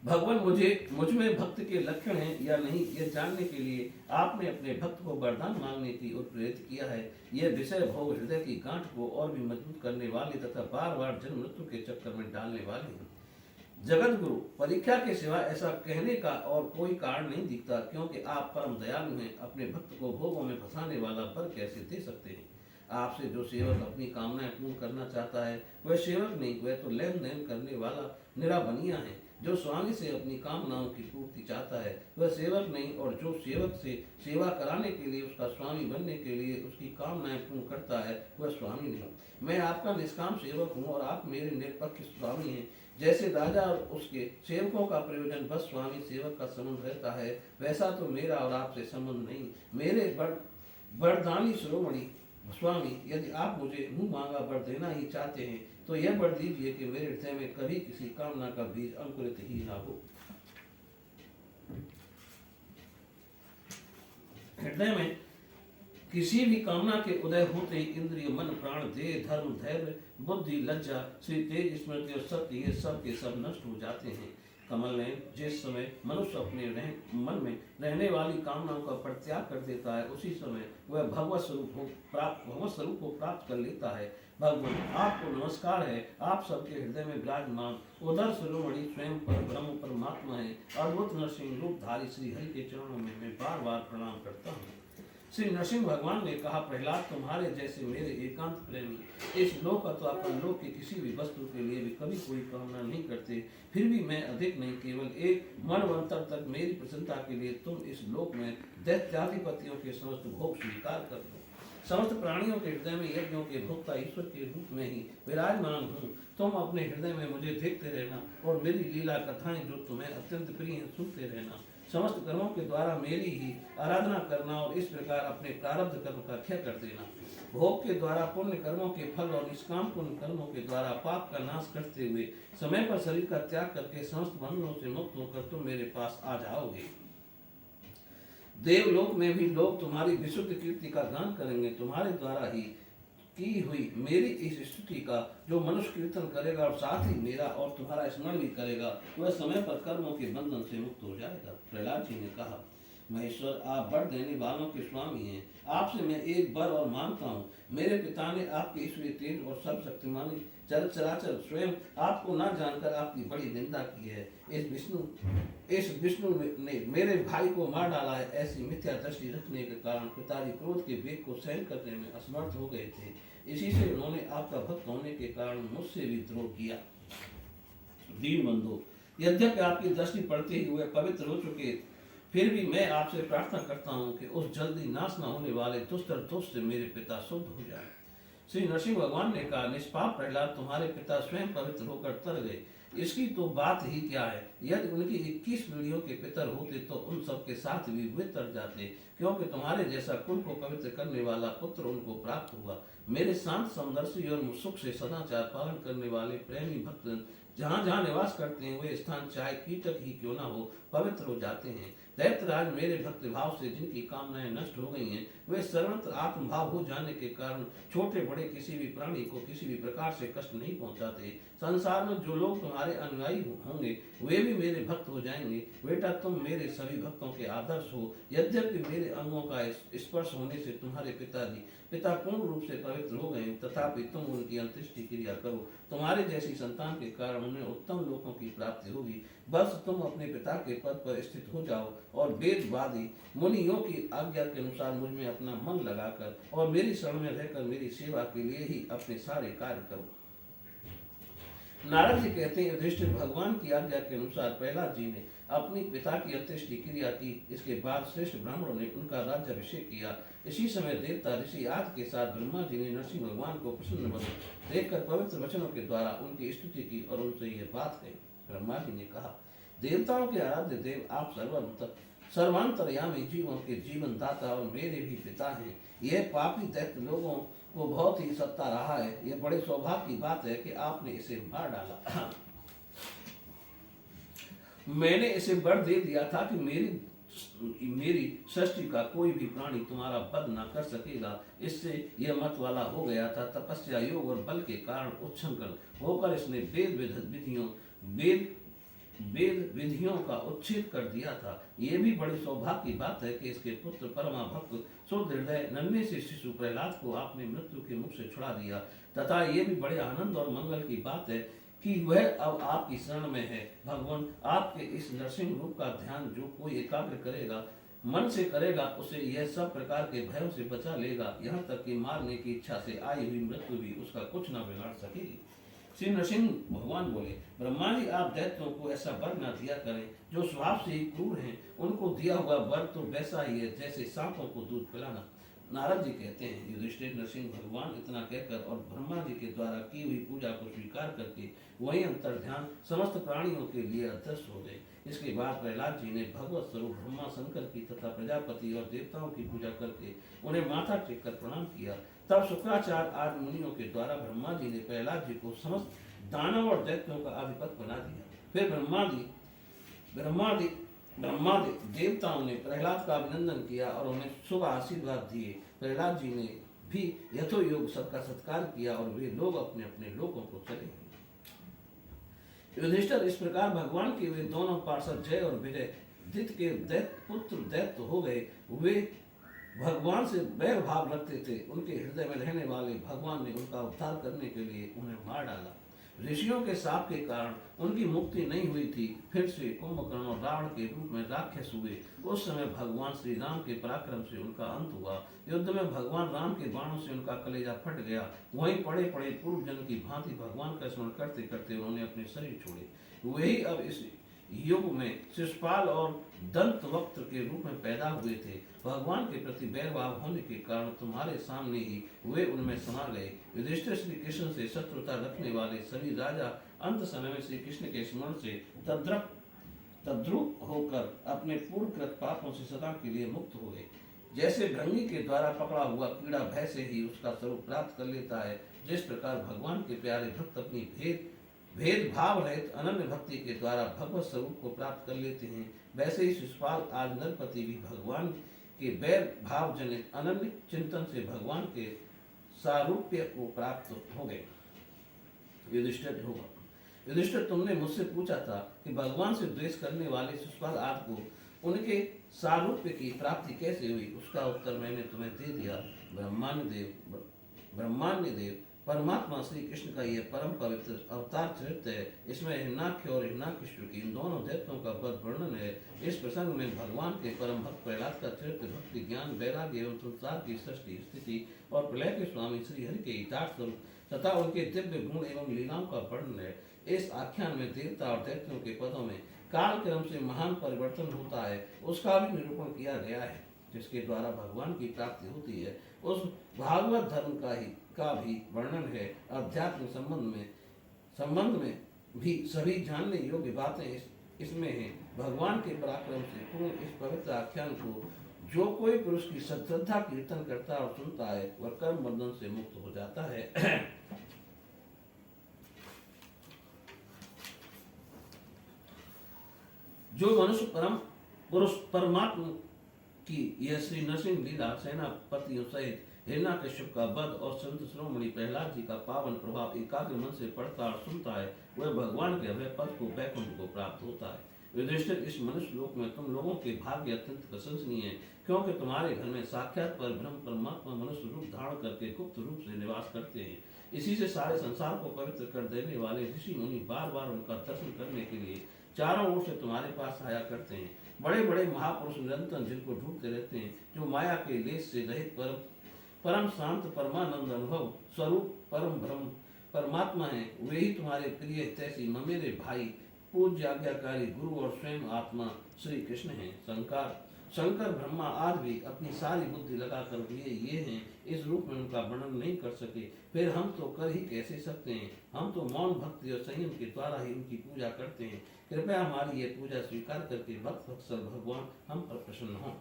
भगवान, मुझ में भक्त के लक्षण हैं या नहीं, यह जानने के लिए आपने अपने भक्त को वरदान मांगने की ओर प्रेरित किया है। यह विषय भोग हृदय की गांठ को और भी मजबूत करने वाले तथा बार बार जन्म मृत्यु के चक्कर में डालने वाले हैं। जगत गुरु, परीक्षा के सिवा ऐसा कहने का और कोई कारण नहीं दिखता, क्योंकि आप परम दयालु हैं। अपने भक्त को भोगों में फंसाने वाला वर कैसे दे सकते हैं? आपसे जो सेवक अपनी कामनाएं पूर्ण करना चाहता है वह सेवक नहीं, वह तो लेन देन करने वाला निराबनिया है। जो स्वामी से अपनी कामनाओं की पूर्ति चाहता है वह सेवक नहीं, और जो सेवक से सेवा कराने के लिए उसका स्वामी बनने के लिए उसकी कामनाएं पूर्ण करता है वह स्वामी नहीं। मैं आपका निष्काम सेवक हूँ और आप मेरे निरपक्ष स्वामी हैं। जैसे राजा और उसके सेवकों का प्रयोजन बस स्वामी सेवक का संबंध रहता है, वैसा तो मेरा और आपसे संबंध नहीं। मेरे वरदानी शिरोमणि स्वामी, यदि आप मुझे मुंह मांगा वर देना ही चाहते हैं तो यह वर दीजिए कि मेरे हृदय में कभी किसी कामना का बीज अंकुरित ही ना हो। हृदय में किसी भी कामना के उदय होते ही इंद्रिय, मन, प्राण, देह, धर्म, धैर्य, बुद्धि, लज्जा, श्री तेज, स्मृति और सत्य, ये सब के सब नष्ट हो जाते हैं। कमल ने जिस समय मनुष्य अपने मन में रहने वाली कामनाओं का परित्याग कर देता है, उसी समय वह भगवत स्वरूप को प्राप्त कर लेता है। भगवान, आपको नमस्कार है। आप सबके हृदय में विराजमान उदर शिरोमणि स्वयं पर ब्रह्म परमात्मा है। अद्भुत नरसिंह रूपधारी श्री हरि के चरणों में मैं बार बार प्रणाम करता हूँ। श्री नरसिंह भगवान ने कहा, प्रहलाद, तुम्हारे जैसे मेरे एकांत प्रेमी इस लोक अथवा परलोक की किसी भी वस्तु के लिए भी कभी कोई कामना नहीं करते। फिर भी मैं अधिक नहीं, केवल एक मनवंतर तक मेरी प्रसन्नता के लिए तुम इस लोक में दैत्याधिपतियों के समस्त भोग स्वीकार कर लो। समस्त प्राणियों के हृदय में यज्ञों के भोक्ता ईश्वर के रूप में ही विराजमान हूँ। तुम अपने हृदय में मुझे देखते रहना और मेरी लीला कथाएं जो तुम्हें अत्यंत प्रिय हैं सुनते रहना। समस्त कर्मों के द्वारा मेरी ही आराधना करना और इस प्रकार अपने प्रारब्ध कर्म का क्षय कर देना। भोग के द्वारा पुण्य कर्मों के फल और निष्काम पुण्य कर्मों के द्वारा पाप का नाश करते हुए समय पर शरीर का त्याग करके समस्त बंधनों से मुक्त होकर तुम मेरे पास आ जाओगे। देवलोक में भी लोग तुम्हारी विशुद्ध कीर्ति का गान करेंगे। तुम्हारे द्वारा ही की हुई मेरी इस स्तुति का जो मनुष्य कीर्तन करेगा और साथ ही मेरा और तुम्हारा स्मरण भी करेगा, वह समय पर कर्मों के बंधन से मुक्त हो जाएगा। प्रहलाद जी ने कहा, महेश्वर, आप वर देने वालों के स्वामी हैं। आपसे मैं एक वर और मांगता हूँ। मेरे पिता ने आपके ईश्वरीय तेज और सर्वशक्तिमानी चराचर स्वयं आपको न जानकर आपकी बड़ी निंदा की है। इस विष्णु ने मेरे भाई को मार डाला है। ऐसी मिथ्या दृष्टि रखने के कारण पिताजी क्रोध के वेग को सहन करने में असमर्थ हो गए थे। इसी से उन्होंने आपका भक्त होने के कारण मुझसे भी द्रोह किया। दीनबंधु, यद्यपि आपकी दृष्टि पड़ते ही हुए पवित्र हो चुके, फिर भी मैं आपसे प्रार्थना करता हूँ कि उस जल्दी नाश न होने वाले दुष्टर दोष से मेरे पिता शुद्ध हो जाए। श्री नरसिंह भगवान ने कहा, निष्पाप प्रहलाद, तुम्हारे पिता स्वयं पवित्र होकर तर गए, इसकी तो बात ही क्या है। यदि उनकी 21 पीढ़ियों के पितर होते तो उन सब के साथ भी वे तर जाते, क्योंकि तुम्हारे जैसा कुल को पवित्र करने वाला पुत्र उनको प्राप्त हुआ। मेरे शांत समदर्शी और सुख से सदाचार पालन करने वाले प्रेमी भक्त जहाँ जहाँ निवास करते हैं वे स्थान चाहे कीचक ही क्यों ना हो पवित्र हो जाते हैं। दैत्यराज मेरे भक्ति भाव से जिनकी कामनाएं नष्ट हो गई हैं, वे सर्वत्र आत्मभाव हो जाने के कारण छोटे बड़े किसी भी प्राणी को किसी भी प्रकार से कष्ट नहीं पहुंचाते। संसार में जो लोग तुम्हारे अनुयायी होंगे वे भी मेरे भक्त हो जाएंगे। बेटा, तुम मेरे सभी भक्तों के आदर्श हो। यद्यपि मेरे अंगों का स्पर्श होने से तुम्हारे पिता पूर्ण रूप से पवित्र हो गए, तथापि तुम उनकी अंत्येष्टि क्रिया करो। तुम्हारे जैसी संतान के कारण उन्हें उत्तम लोकों की प्राप्ति होगी। बस तुम अपने पिता के पद पर स्थित हो जाओ और वेदवादी मुनियों की आज्ञा के अनुसार मुझ में अपना मन लगाकर और मेरी शरण में रहकर मेरी सेवा के लिए ही अपने सारे कार्य करो। नारद जी कहते हैं, युधिष्ठिर, भगवान की आज्ञा के अनुसार प्रहलाद जी ने अपनी पिता की अंत्येष्टि क्रिया की। इसके बाद श्रेष्ठ ब्राह्मणों ने उनका राज्याभिषेक किया। इसी समय देवता ऋषि आदि के साथ ब्रह्मा जी ने नरसिंह भगवान को प्रसन्न देखकर पवित्र वचनों के द्वारा उनकी स्तुति की और उनसे यह बात कही। ब्रह्मा जी ने कहा, देवताओं के आराध्य देव, आप सर्वांतरयामी जीवों के जीवन दाता और मेरे भी पिता हैं। यह पापी दैत्य लोगों को बहुत ही सत्ता रहा है। यह बड़े सौभाग्य की बात है कि आपने इसे मार डाला। मैंने इसे वर दे दिया था कि मेरी सृष्टि का कोई भी प्राणी तुम्हारा वध न कर सकेगा। इससे यह मत वाला हो गया था। तपस्या, योग और बल के कारण उच्छृंखल होकर इसने वेद विधियों का उच्छेद कर दिया था। यह भी बड़ी सौभाग्य की बात है कि इसके पुत्र परमा भक्त शुद्ध हृदय नन्हे से शिशु प्रहलाद को आपने मृत्यु के मुख से छुड़ा दिया, तथा ये भी बड़े आनंद और मंगल की बात है कि वह अब आपकी शरण में है। भगवान, आपके इस नरसिंह रूप का ध्यान जो कोई एकाग्र करेगा, मन से करेगा, उसे यह सब प्रकार के भयों से बचा लेगा। यहाँ तक कि मारने की इच्छा से आई हुई मृत्यु भी उसका कुछ न बिगाड़ सकेगी। श्री नरसिंह भगवान बोले, ब्रह्मा जी, आप दैत्यों को ऐसा वर न दिया करें जो स्वभाव से ही क्रूर हैं। उनको दिया हुआ वर तो वैसा ही है जैसे सांपों को दूध पिलाना। नारद जी कहते हैं, युधिष्ठिर, नरसिंह भगवान इतना कहकर और ब्रह्मा जी के द्वारा की हुई पूजा को स्वीकार करके वही अंतर ध्यान समस्त प्राणियों के लिए अदृश्य हो गए। इसके बाद प्रहलाद जी ने भगवत स्वरूप ब्रह्मा, शंकर की तथा प्रजापति और देवताओं की पूजा करके उन्हें माथा टेक कर प्रणाम किया। तब शुक्राचार्य आदि मुनियों के द्वारा ब्रह्मा जी ने प्रहलाद जी को समस्त दानव और दैत्यों का अधिपति बना दिया। फिर ब्रह्मा देवताओं ने प्रहलाद का अभिनंदन किया और उन्हें शुभ आशीर्वाद दिए। प्रहलाद जी ने भी यथोयोग सबका सत्कार किया और वे लोग अपने अपने लोकों को चले गए। युधिष्ठिर, इस प्रकार भगवान के वे दोनों पार्षद जय और विजय दित के पुत्र दैत्य हो गए। वे भगवान से बैर भाव रखते थे। उनके हृदय में रहने वाले भगवान ने उनका उद्धार करने के लिए उन्हें मार डाला। ऋषियों के शाप के कारण उनकी मुक्ति नहीं हुई थी। फिर से कुंभकर्ण और रावण के रूप में राक्षस हुए। उस समय भगवान श्री राम के पराक्रम से उनका अंत हुआ। युद्ध में भगवान राम के बाणों से उनका कलेजा फट गया। वहीं पड़े पड़े पूर्व जन्म की भांति भगवान का स्मरण करते करते उन्होंने अपने शरीर छोड़े। वही अब इस युग में शिशुपाल और दंतवक्त्र के रूप में पैदा हुए थे। भगवान के प्रति बैरभाव होने के कारण तुम्हारे सामने ही वे उनमें समा गए। युधिष्ठिर, श्री कृष्ण से शत्रुता रखने वाले सभी राजा अंत समय में श्री कृष्ण के स्मरण से तद्रुप होकर अपने पूर्वकृत पापों से सदा के लिए मुक्त हो गए। जैसे भृंगी के द्वारा पकड़ा हुआ कीड़ा भय से ही उसका स्वरूप प्राप्त कर लेता है, जिस प्रकार भगवान के प्यारे भक्त अपनी भेदभाव रहित अनन्य भक्ति के द्वारा भगवत स्वरूप को प्राप्त कर लेते हैं, वैसे ही शिशुपाल आदि नरपति भी भगवान के बैर भाव जनित अनन्य चिंतन से भगवान के सारूप्य को प्राप्त हो गए। युधिष्ठिर, तुमने मुझसे पूछा था कि भगवान से द्वेष करने वाले शिशुपाल आदि को उनके सारूप्य की प्राप्ति कैसे हुई। उसका उत्तर मैंने तुम्हें दे दिया। ब्रह्मांड देव परमात्मा श्री कृष्ण का यह परम पवित्र अवतार चरित्र है। इसमें हिरण्याक्ष और हिरण्याकश्यप की इन दोनों दैत्यों का वध वर्णन है। इस प्रसंग में भगवान के परम भक्त प्रहलाद का चरित्र, भक्ति, ज्ञान, वैराग्य एवं संसार की सृष्टि, स्थिति और प्रलय के स्वामी श्री हरि के यथार्थ स्वरूप तथा उनके दिव्य गुण एवं लीलाओं का वर्णन है। इस आख्यान में देवता और दैत्यों के पदों में काल क्रम से महान परिवर्तन होता है, उसका भी निरूपण किया गया है। जिसके द्वारा भगवान की प्राप्ति होती है, उस भागवत धर्म का भी वर्णन है। अध्यात्म संबंध में भी सभी जानने योग्य बातें इसमें हैं। भगवान के पराक्रम से पूर्ण इस पवित्र आख्यान को जो कोई पुरुष की श्रद्धा कीर्तन करता और सुनता है, वह कर्म बंधन से मुक्त हो जाता है। जो मनुष्य परम पुरुष परमात्मा की यह श्री नरसिंह लीला सेनापतियों सहित हिरण्यकश्यप का वध और संत शिरोमणि प्रहलाद जी का पावन प्रभाव एकाग्र मन से पढ़ता और सुनता है, वह भगवान के अभय पद को वैकुंठ को प्राप्त होता है। युधिष्ठिर, इस मनुष्य लोक में तुम लोगों के भाग्य अत्यंत प्रशंसनीय है, क्योंकि तुम्हारे घर में साक्षात पर ब्रह्म परमात्मा मनुष्य रूप धारण करके गुप्त रूप से निवास करते हैं। इसी से सारे संसार को पवित्र कर देने वाले ऋषि मुनि बार बार उनका दर्शन करने के लिए चारों ओर से तुम्हारे पास आया करते हैं। बड़े बड़े महापुरुष निरंतर जिनको ढूंढते रहते हैं, जो माया के लेस से रहित परम शांत परमानंद अनुभव स्वरूप परम ब्रह्म परमात्मा है, वे ही तुम्हारे प्रिय हितैषी ममेरे भाई पूज्य आज्ञाकारी गुरु और स्वयं आत्मा श्री कृष्ण हैं। शंकर ब्रह्मा आज भी अपनी सारी बुद्धि लगाकर ये हैं, इस रूप में उनका वर्णन नहीं कर सके, फिर हम तो कर ही कैसे सकते हैं। हम तो मौन भक्ति और संयम के द्वारा ही उनकी पूजा करते हैं। कृपया हमारी ये पूजा स्वीकार करके भक्त वत्सल भगवान हम पर प्रसन्न हों।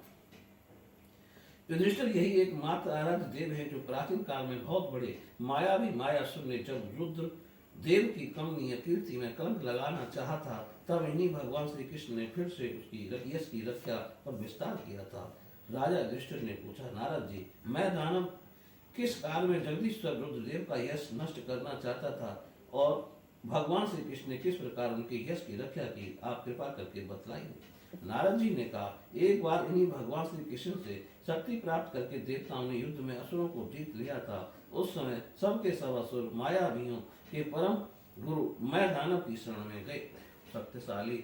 युधिष्ठिर, यही एक मात्र आराध्य देव है जो प्राचीन काल में बहुत बड़े मायावी मायासुर ने जब रुद्र देव की कमनीय कीर्ति में कलंक लगाना चाहा था, तब इन्हीं भगवान श्री कृष्ण ने फिर से उसकी यश की रक्षा पर विस्तार किया था। राजा युधिष्ठिर ने पूछा, नारद जी, मैं दानव किस काल में जगदीश्वर रुद्रदेव का यश नष्ट करना चाहता था और भगवान श्री कृष्ण ने किस प्रकार उनके यश की रक्षा की, आप कृपा करके बतलाइए। नारद जी ने कहा, एक बार इन्हीं भगवान श्री कृष्ण से शक्ति प्राप्त करके देवताओं ने युद्ध में असुरों को जीत लिया था। उस समय सबके सब असुर मायावियों के परम गुरु मैं दानव की शरण में गए। शक्तिशाली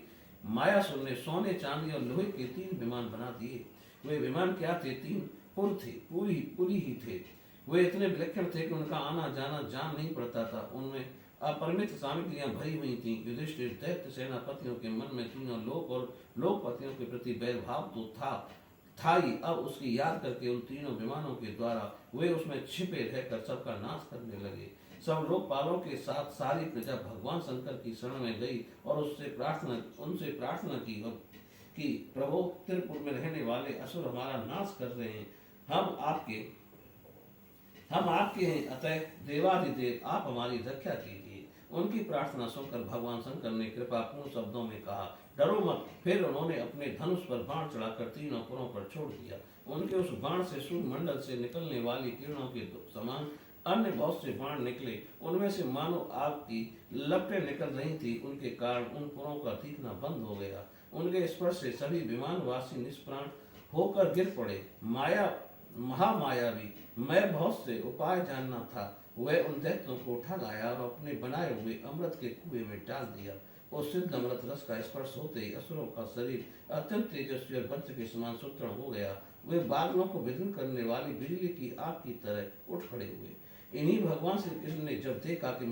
मायासुर ने सोने चांदी और लोहे के 3 विमान बना दिए। वे विमान क्या थे? 3 पुर थे, पुरी ही थे। वे इतने विलक्षण थे कि उनका आना जाना जान नहीं पड़ता था। उनमें अपरिमित सामग्रियां भरी हुई थीं। युधिष्ठिर दैत्य सेनापतियों के मन में तीनों लोक और लोकपतियों के प्रति बैरभाव तो था ही, अब उसकी याद करके उन तीनों विमानों के द्वारा वे उसमें छिपे रहकर सबका नाश करने लगे। सब लोकपालों के साथ सारी प्रजा भगवान शंकर की शरण में गई और उनसे प्रार्थना की प्रभु, त्रिपुर में रहने वाले असुर हमारा नाश कर रहे हैं। हम आपके हैं, अतः देवादिदेव आप हमारी रक्षा कीजिए। उनकी प्रार्थना सुनकर भगवान शंकर ने कृपापूर्ण शब्दों में कहा, डरो मत। फिर उन्होंने अपने धनुष पर बाण चढ़ाकर तीनों पुरों पर छोड़ दिया। उनके उस बाण से सूर्य मंडल से निकलने वाली किरणों के समान अन्य बहुत से बाण निकले। उनमें से मानो आग की लपटें निकल रही थी। उनके कारण उन पुरों का दिखना बंद हो गया। उनके स्पर्श से सभी विमानवासी निष्प्राण होकर गिर पड़े। महामायावी मैं बहुत से उपाय जानना था। वह उन दैत्यों को उठा लाया और अपने बनाए हुए अमृत के कुएं में डाल दिया। उस सिद्ध अमृत रस का स्पर्श होते ही असुरों का शरीर अत्यंत तेजस्वी और वज्र के समान सुदृढ़ हो गया। वे बादलों को विदीर्ण करने वाली बिजली की आग की तरह उठ खड़े हुए। इन्हीं भगवान श्री कृष्ण ने जब देखा कि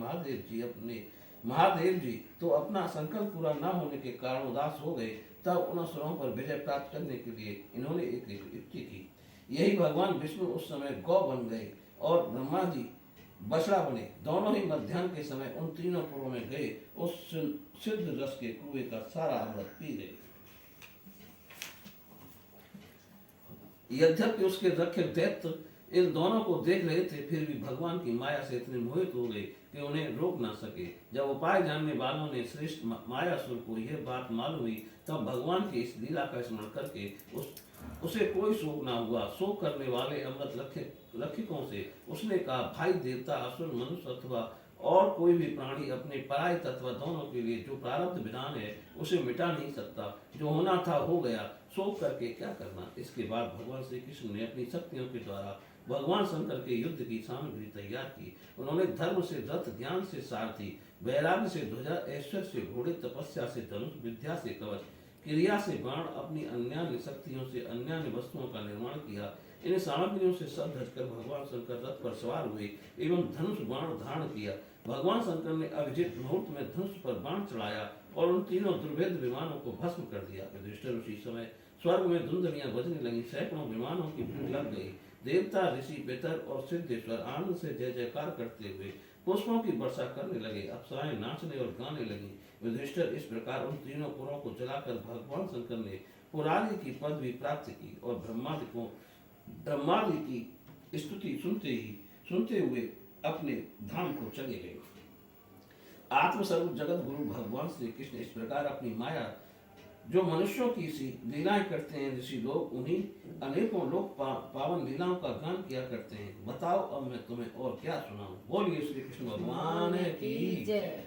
महादेव जी तो अपना संकल्प पूरा न होने के कारण उदास हो गए, तब उन असुरों पर विजय प्राप्त करने के लिए इन्होंने एक युक्ति की। यही भगवान विष्णु उस समय गौ बन गए और ब्रह्मा जी बछड़ा बने। दोनों ही मध्याह्न के समय उन तीनों पुरों में गए, उस सिद्ध रस के कुएं का सारा अमृत पी गए। यद्यपि उसके रक्षक दैत्य इन दोनों को देख रहे थे, फिर भी भगवान की माया से इतने मोहित हो गए कि उन्हें रोक ना सके। जब उपाय जानने वालों ने श्रेष्ठ मायासुर को यह बात मालूम हुई, तब भगवान की इस लीला का स्मरण करके उसे कोई शोक ना हुआ। शोक करने वाले अमृत रक्षकों से उसने कहा, भाई देवता, असुर, मनुष्य अथवा और कोई भी प्राणी अपने पराय तत्व दोनों के लिए जो प्रारब्ध विधान है उसे मिटा नहीं सकता। जो होना था हो गया, शोक करके क्या करना। इसके बाद भगवान श्री कृष्ण ने अपनी शक्तियों के द्वारा भगवान शंकर के युद्ध की सामग्री तैयार की। उन्होंने धर्म से रथ, ज्ञान से सारथी, वैराग्य से ध्वजा, ऐश्वर्य से घोड़े, तपस्या से धनुष, विद्या से कवच, क्रिया से बाण, अपनी अन्यान्य शक्तियों से अन्यान्य वस्तुओं का निर्माण किया। इन सामग्रियों से सब धजकर भगवान शंकर रथ पर सवार हुए एवं धनुष बाण धारण किया। भगवान शंकर ने अभिजित मुहूर्त में धनुष पर बाण चढ़ाया और उन तीनों दुर्भेद विमानों को भस्म कर दिया। युधिष्ठिर उसी समय स्वर्ग में धुंधलियां बजने लगी, सैकड़ों विमानों की भीड़ लग गई। देवता, ऋषि, पितर और सिद्धेश्वर आनंद से जय जयकार करते हुए पुष्पों की वर्षा करने लगे। अप्सराएं नाचने और गाने लगी। युधिष्ठिर इस प्रकार उन तीनों पुरों को जलाकर भगवान शंकर ने पुरारी की पदवी प्राप्त की और ब्रह्मादि की स्तुति सुनते हुए अपने धाम को चले गए। आत्मस्वरूप जगत गुरु भगवान श्री कृष्ण इस प्रकार अपनी जो मनुष्यों की सी लीलाएं करते हैं, ऋषि लोग उन्हीं अनेकों लोक पावन लीलाओं का गान किया करते हैं। बताओ अब मैं तुम्हें और क्या सुनाऊं। बोलिए श्री कृष्ण भगवान की जय।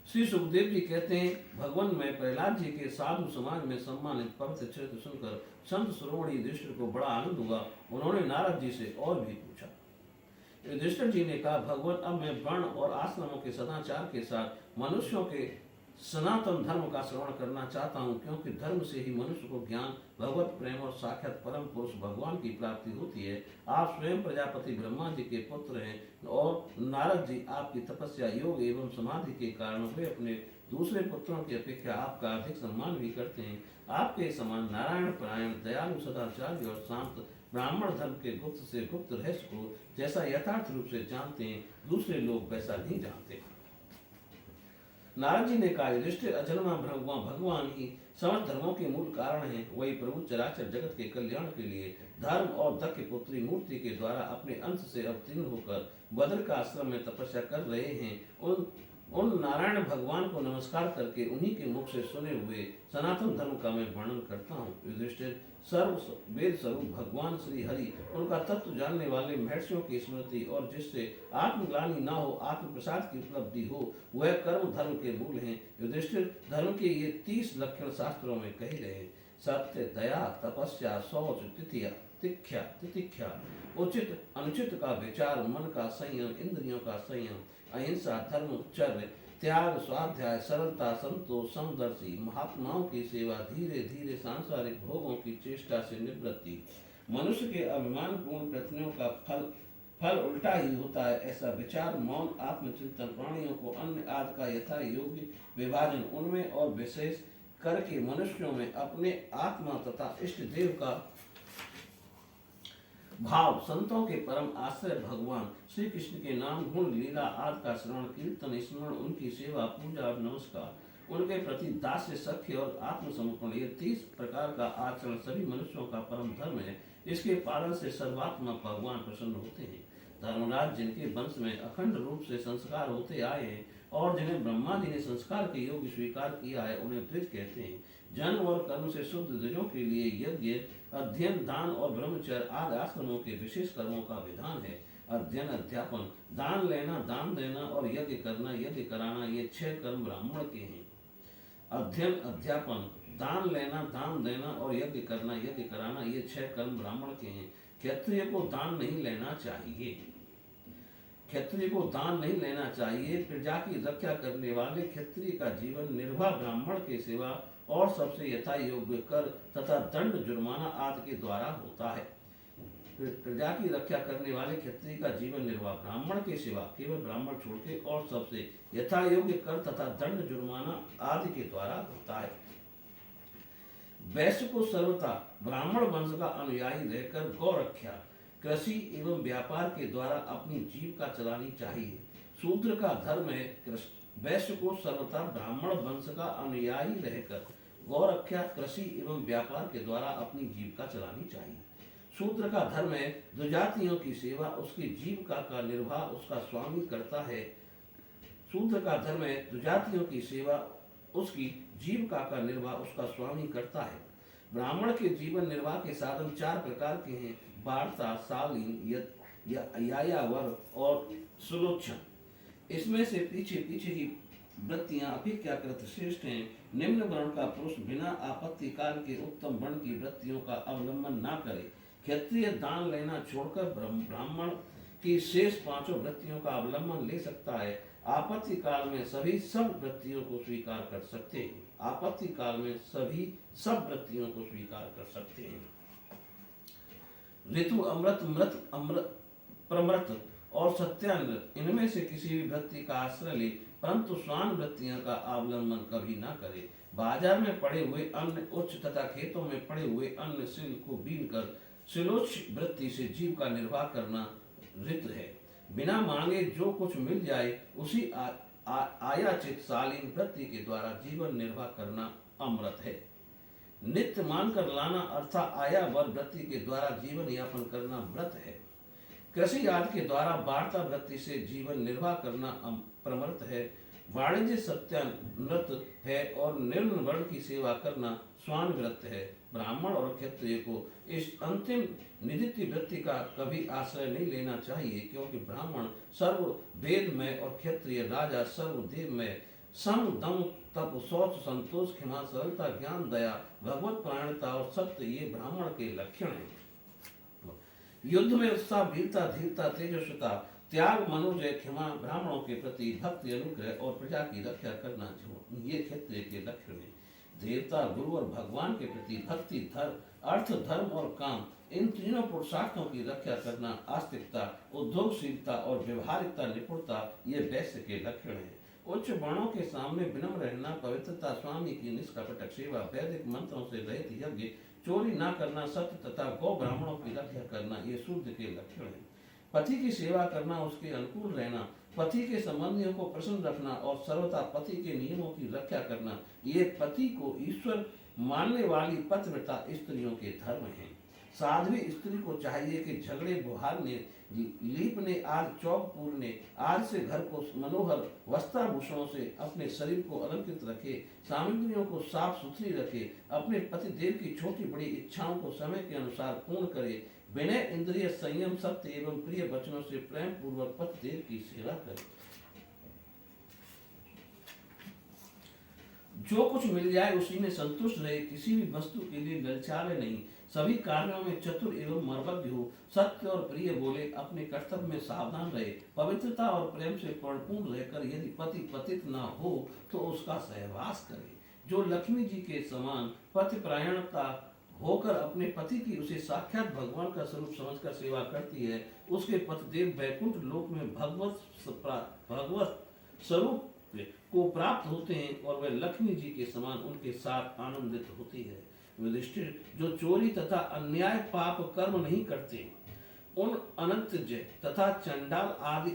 श्री सुखदेव जी कहते हैं, भगवान में प्रहलाद जी के साधु समाज में सम्मानित पवित्र चरित्र सुनकर संत शिरोमणि युधिष्ठिर को बड़ा आनंद हुआ। उन्होंने नारद जी से और भी पूछा। युधिष्ठिर जी ने कहा, भगवान अब मैं वर्ण और आश्रमों के सदाचार के साथ मनुष्यों के सनातन धर्म का श्रवण करना चाहता हूँ, क्योंकि धर्म से ही मनुष्य को ज्ञान, भगवत प्रेम और साक्षात परम पुरुष भगवान की प्राप्ति होती है। आप स्वयं प्रजापति ब्रह्मा जी के पुत्र हैं और नारद जी आपकी तपस्या, योग एवं समाधि के कारण वे अपने दूसरे पुत्रों की अपेक्षा आपका अधिक सम्मान भी करते हैं। आपके समान नारायण परायण, दयालु, सदाचारी और शांत ब्राह्मण धर्म के गुप्त से गुप्त रहस्य को जैसा यथार्थ रूप से जानते हैं, दूसरे लोग वैसा नहीं जानते। नारद जी ने कहा, युधिष्ठिर, अजन्मा भगवान ही समस्त धर्मों के मूल कारण हैं। वही प्रभु चराचर जगत के कल्याण के लिए धर्म और दक्ष पुत्री मूर्ति के द्वारा अपने अंश से अवतीर्ण होकर बद्र का आश्रम में तपस्या कर रहे हैं। उन नारायण भगवान को नमस्कार करके उन्हीं के मुख से सुने हुए सनातन धर्म का मैं वर्णन करता हूँ। युधिष्ठिर, सर्व वेद स्वरूप भगवान श्री हरि, उनका तत्व जानने वाले महर्षियों की स्मृति और जिससे आत्मग्लानि न हो, आत्म प्रसाद की उपलब्धि हो, वह कर्म धर्म के मूल हैं। युधिष्ठिर, धर्म के ये 30 लक्षण शास्त्रों में कहे गए हैं। सत्य, दया, तपस्या, शौच, तितिक्षा, उचित अनुचित का विचार, मन का संयम, इंद्रियों का संयम, अहिंसा, धर्मचर्य, त्याग, स्वाध्याय, सरलता, संतोष, समदर्शी, महात्माओं की सेवा, धीरे धीरे सांसारिक भोगों की चेष्टा से निवृत्ति। मनुष्य के अभिमान पूर्ण प्रयत्नों का फल उल्टा ही होता है, ऐसा विचार, मौन, आत्मचिंतन, प्राणियों को अन्न आदि का यथा योग्य विभाजन, उनमें और विशेष करके मनुष्यों में अपने आत्मा तथा इष्ट देव का भाव, संतों के परम आश्रय भगवान श्री कृष्ण के नाम, गुण, लीला आदि का श्रवण, कीर्तन, स्मरण, उनकी सेवा, पूजा और नमस्कार, उनके प्रति दास्य, सख्य और आत्मसमर्पण, ये 30 प्रकार का आचरण सभी मनुष्यों का परम धर्म है। इसके पालन से सर्वात्मा भगवान प्रसन्न होते हैं। धर्मराज, जिनके वंश में अखंड रूप से संस्कार होते आए हैं और जिन्हें ब्रह्मा जी ने संस्कार के योग्य स्वीकार किया है, उन्हें द्विज कहते हैं। जन्म और कर्म से शुद्ध द्विजों के लिए यज्ञ, अध्ययन, दान और ब्रह्मचर्य आदि आश्रमों के विशेष कर्मों का विधान है। अध्ययन, अध्यापन, दान लेना, दान देना और यज्ञ करना, यज्ञ कराना, ये 6 कर्म ब्राह्मण के हैं। अध्ययन, अध्यापन, दान लेना, दान देना और यज्ञ करना, यज्ञ कराना, ये 6 कर्म ब्राह्मण के हैं। क्षत्रिय को दान नहीं लेना चाहिए। क्षत्रिय को दान नहीं लेना चाहिए। प्रजा की रक्षा करने वाले क्षत्रिय का जीवन निर्वाह ब्राह्मण के सेवा और सबसे यथा योग्य कर तथा दंड, जुर्माना आदि के द्वारा होता है। प्रजा की रक्षा करने वाले क्षत्रिय का जीवन निर्वाह ब्राह्मण के सिवा केवल ब्राह्मण छोड़ के और सबसे यथा योग्य कर तथा दंड, जुर्माना आदि के द्वारा होता है। वैश्य को सर्वथा ब्राह्मण वंश का अनुयायी रहकर गौ रक्षा, कृषि एवं व्यापार के द्वारा अपनी जीविका चलानी चाहिए। शूद्र का धर्म है वैश्य को सर्वथा ब्राह्मण वंश का अनुयायी रहकर गौ रक्षा, कृषि एवं व्यापार के द्वारा अपनी जीविका चलानी चाहिए। शूद्र का धर्म है द्विजातियों की सेवा, उसकी जीविका का निर्वाह उसका स्वामी करता है। शूद्र का धर्म है द्विजातियों की सेवा, उसकी जीविका का निर्वाह उसका स्वामी करता है। ब्राह्मण के जीवन निर्वाह के साधन 4 प्रकार के हैं: वार्ता, शालीन, यायावर और सुलोचन। इसमें से पीछे की वृत्तियां अपेक्षाकृत श्रेष्ठ हैं। निम्न वर्ण का पुरुष बिना आपत्ति काल के उत्तम वर्ण की वृत्तियों का अवलंबन न करे। क्षत्रिय दान लेना छोड़कर ब्राह्मण की शेष 5 वृत्तियों का अवलंबन ले सकता है। आपत्ति काल में सभी सब वृत्तियों को स्वीकार कर सकते हैं। आपत्ति काल में सभी सब वृत्तियों को स्वीकार कर सकते हैं। ऋतु, अमृत, मृत, प्रमृत और सत्यानृत, इनमें से किसी भी वृत्ति का आश्रय ले, परंतु स्वान वृत्तियों का अवलंबन कभी न करे। बाजार में पड़े हुए अन्न उच्च तथा खेतों में पड़े हुए अन्न सिल को बीन कर सिलोच वृत्ति से जीव का निर्वाह करना ऋत है। बिना मांगे जो कुछ मिल जाए उसी आयाचित शालीन वृत्ति के द्वारा जीवन निर्वाह करना अमृत है। नित्य मानकर लाना अर्थात आया वर वृत्ति के द्वारा जीवन यापन करना व्रत है। कृषि आदि के द्वारा वार्ता वृत्ति से जीवन निर्वाह करना प्रमृत है। वाणिज्य सत्यानृत है और निम्न वर्ण की सेवा करना स्वान व्रत है। ब्राह्मण और क्षत्रिय को इस अंतिम निदित्य वृत्ति का कभी आश्रय नहीं लेना चाहिए, क्योंकि ब्राह्मण सर्व वेदमय और क्षत्रिय राजा सर्व देवमय। सम दम तप शौच संतोष क्षमा सरलता ज्ञान दया भगवत प्राणता और सत्य ये ब्राह्मण के लक्षण हैं। युद्ध में उत्साह वीरता धीरता तेजस्विता त्याग मनोजय क्षमा ब्राह्मणों के प्रति भक्ति अनुग्रह और प्रजा की रक्षा करना ये क्षत्रिय के लक्षण हैं। देवता गुरु और भगवान के प्रति भक्ति धर्म अर्थ धर्म और काम इन तीनों पुरुषार्थों की रक्षा करना आस्तिकता उद्योगशीलता और व्यवहारिकता निपुणता ये वैश्य के लक्षण हैं। उच्च वर्णों के सामने विनम्र रहना पवित्रता स्वामी की निष्कपटक सेवा वैदिक मंत्रों से रहित यज्ञ चोरी न करना सत्य तथा गौ ब्राह्मणों की रक्षा करना ये शुद्ध के लक्षण है। पति की सेवा करना उसके अनुकूल रहना पति के संबंधियों को प्रसन्न रखना और सर्वथा पति के नियमों की रक्षा करना ये पति को ईश्वर मानने वाली पतिव्रता स्त्रियों के धर्म हैं। साध्वी स्त्री को चाहिए कि झगड़े बुहारने लीपने आज चौक पूरने आज से घर को मनोहर वस्त्राभूषणों से अपने शरीर को अलंकृत रखे, सामग्रियों को साफ सुथरी रखे, अपने पतिदेव की छोटी बड़ी इच्छाओं को समय के अनुसार पूर्ण करे, विनय इंद्रिय संयम सत्य एवं प्रिय वचनों से प्रेम पूर्वक पतिदेव की सेवा करे। जो कुछ मिल जाए उसी में संतुष्ट रहे, किसी भी वस्तु के लिए ललचावे नहीं, सभी कार्यों में चतुर एवं मर्मज्ञ हो, सत्य और प्रिय बोले, अपने कर्तव्य में सावधान रहे, पवित्रता और प्रेम से परिपूर्ण रहकर यदि पति पतित न हो तो उसका सहवास करे। जो लक्ष्मी जी के समान पतिपरायणता होकर अपने पति की उसे साक्षात भगवान का स्वरूप समझकर सेवा करती है, उसके पतिदेव वैकुंठ लोक में भगवत स्वरूप को प्राप्त होते हैं और वह लक्ष्मी जी के समान उनके साथ आनंदित होती है। युधिष्ठिर जो चोरी तथा अन्याय पाप कर्म नहीं करते, उन अनंतज तथा चंडाल आदि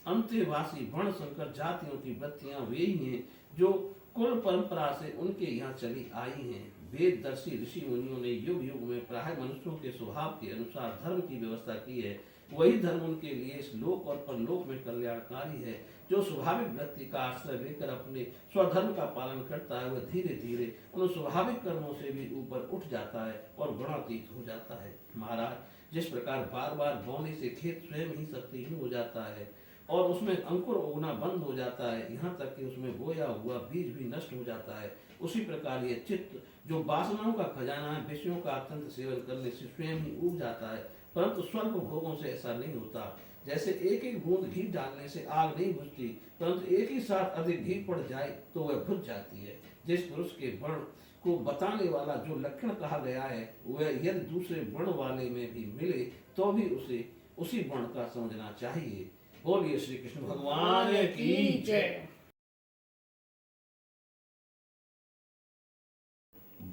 अंत्यवासी वर्ण संकर जातियों की वृत्तियां वे ही हैं जो कुल परंपरा से उनके यहाँ चली आई हैं। वेददर्शी ऋषि मुनियों ने युग युग में प्राय मनुष्यों के स्वभाव के अनुसार धर्म की व्यवस्था की है। वही धर्म उनके लिए इस लोक और परलोक में कल्याणकारी है। जो स्वाभाविक वृत्ति का आश्रय लेकर अपने स्वधर्म का पालन करता है, वह धीरे धीरे उन स्वाभाविक कर्मों से भी ऊपर उठ जाता है और गुणातीत हो जाता है। महाराज, जिस प्रकार बार बार बोने से खेत स्वयं ही शक्तिहीन हो जाता है और उसमें अंकुर उगना बंद हो जाता है, यहाँ तक कि उसमें बोया हुआ बीज भी नष्ट हो जाता है, उसी प्रकार ये चित्त जो वासनाओं का खजाना है, विषयों का अत्यंत सेवन करने से स्वयं ही उग जाता है, परंतु स्वल्प भोगों से ऐसा नहीं होता। जैसे एक एक बूंद घी डालने से आग नहीं बुझती, परंतु एक ही साथ अधिक घी पड़ जाए तो वह बुझ जाती है। जिस पुरुष के वर्ण को बताने वाला जो लक्षण कहा गया है, वह यदि दूसरे वर्ण वाले में भी मिले तो भी उसे उसी वर्ण का समझना चाहिए। बोलिए श्री कृष्ण भगवान की जय।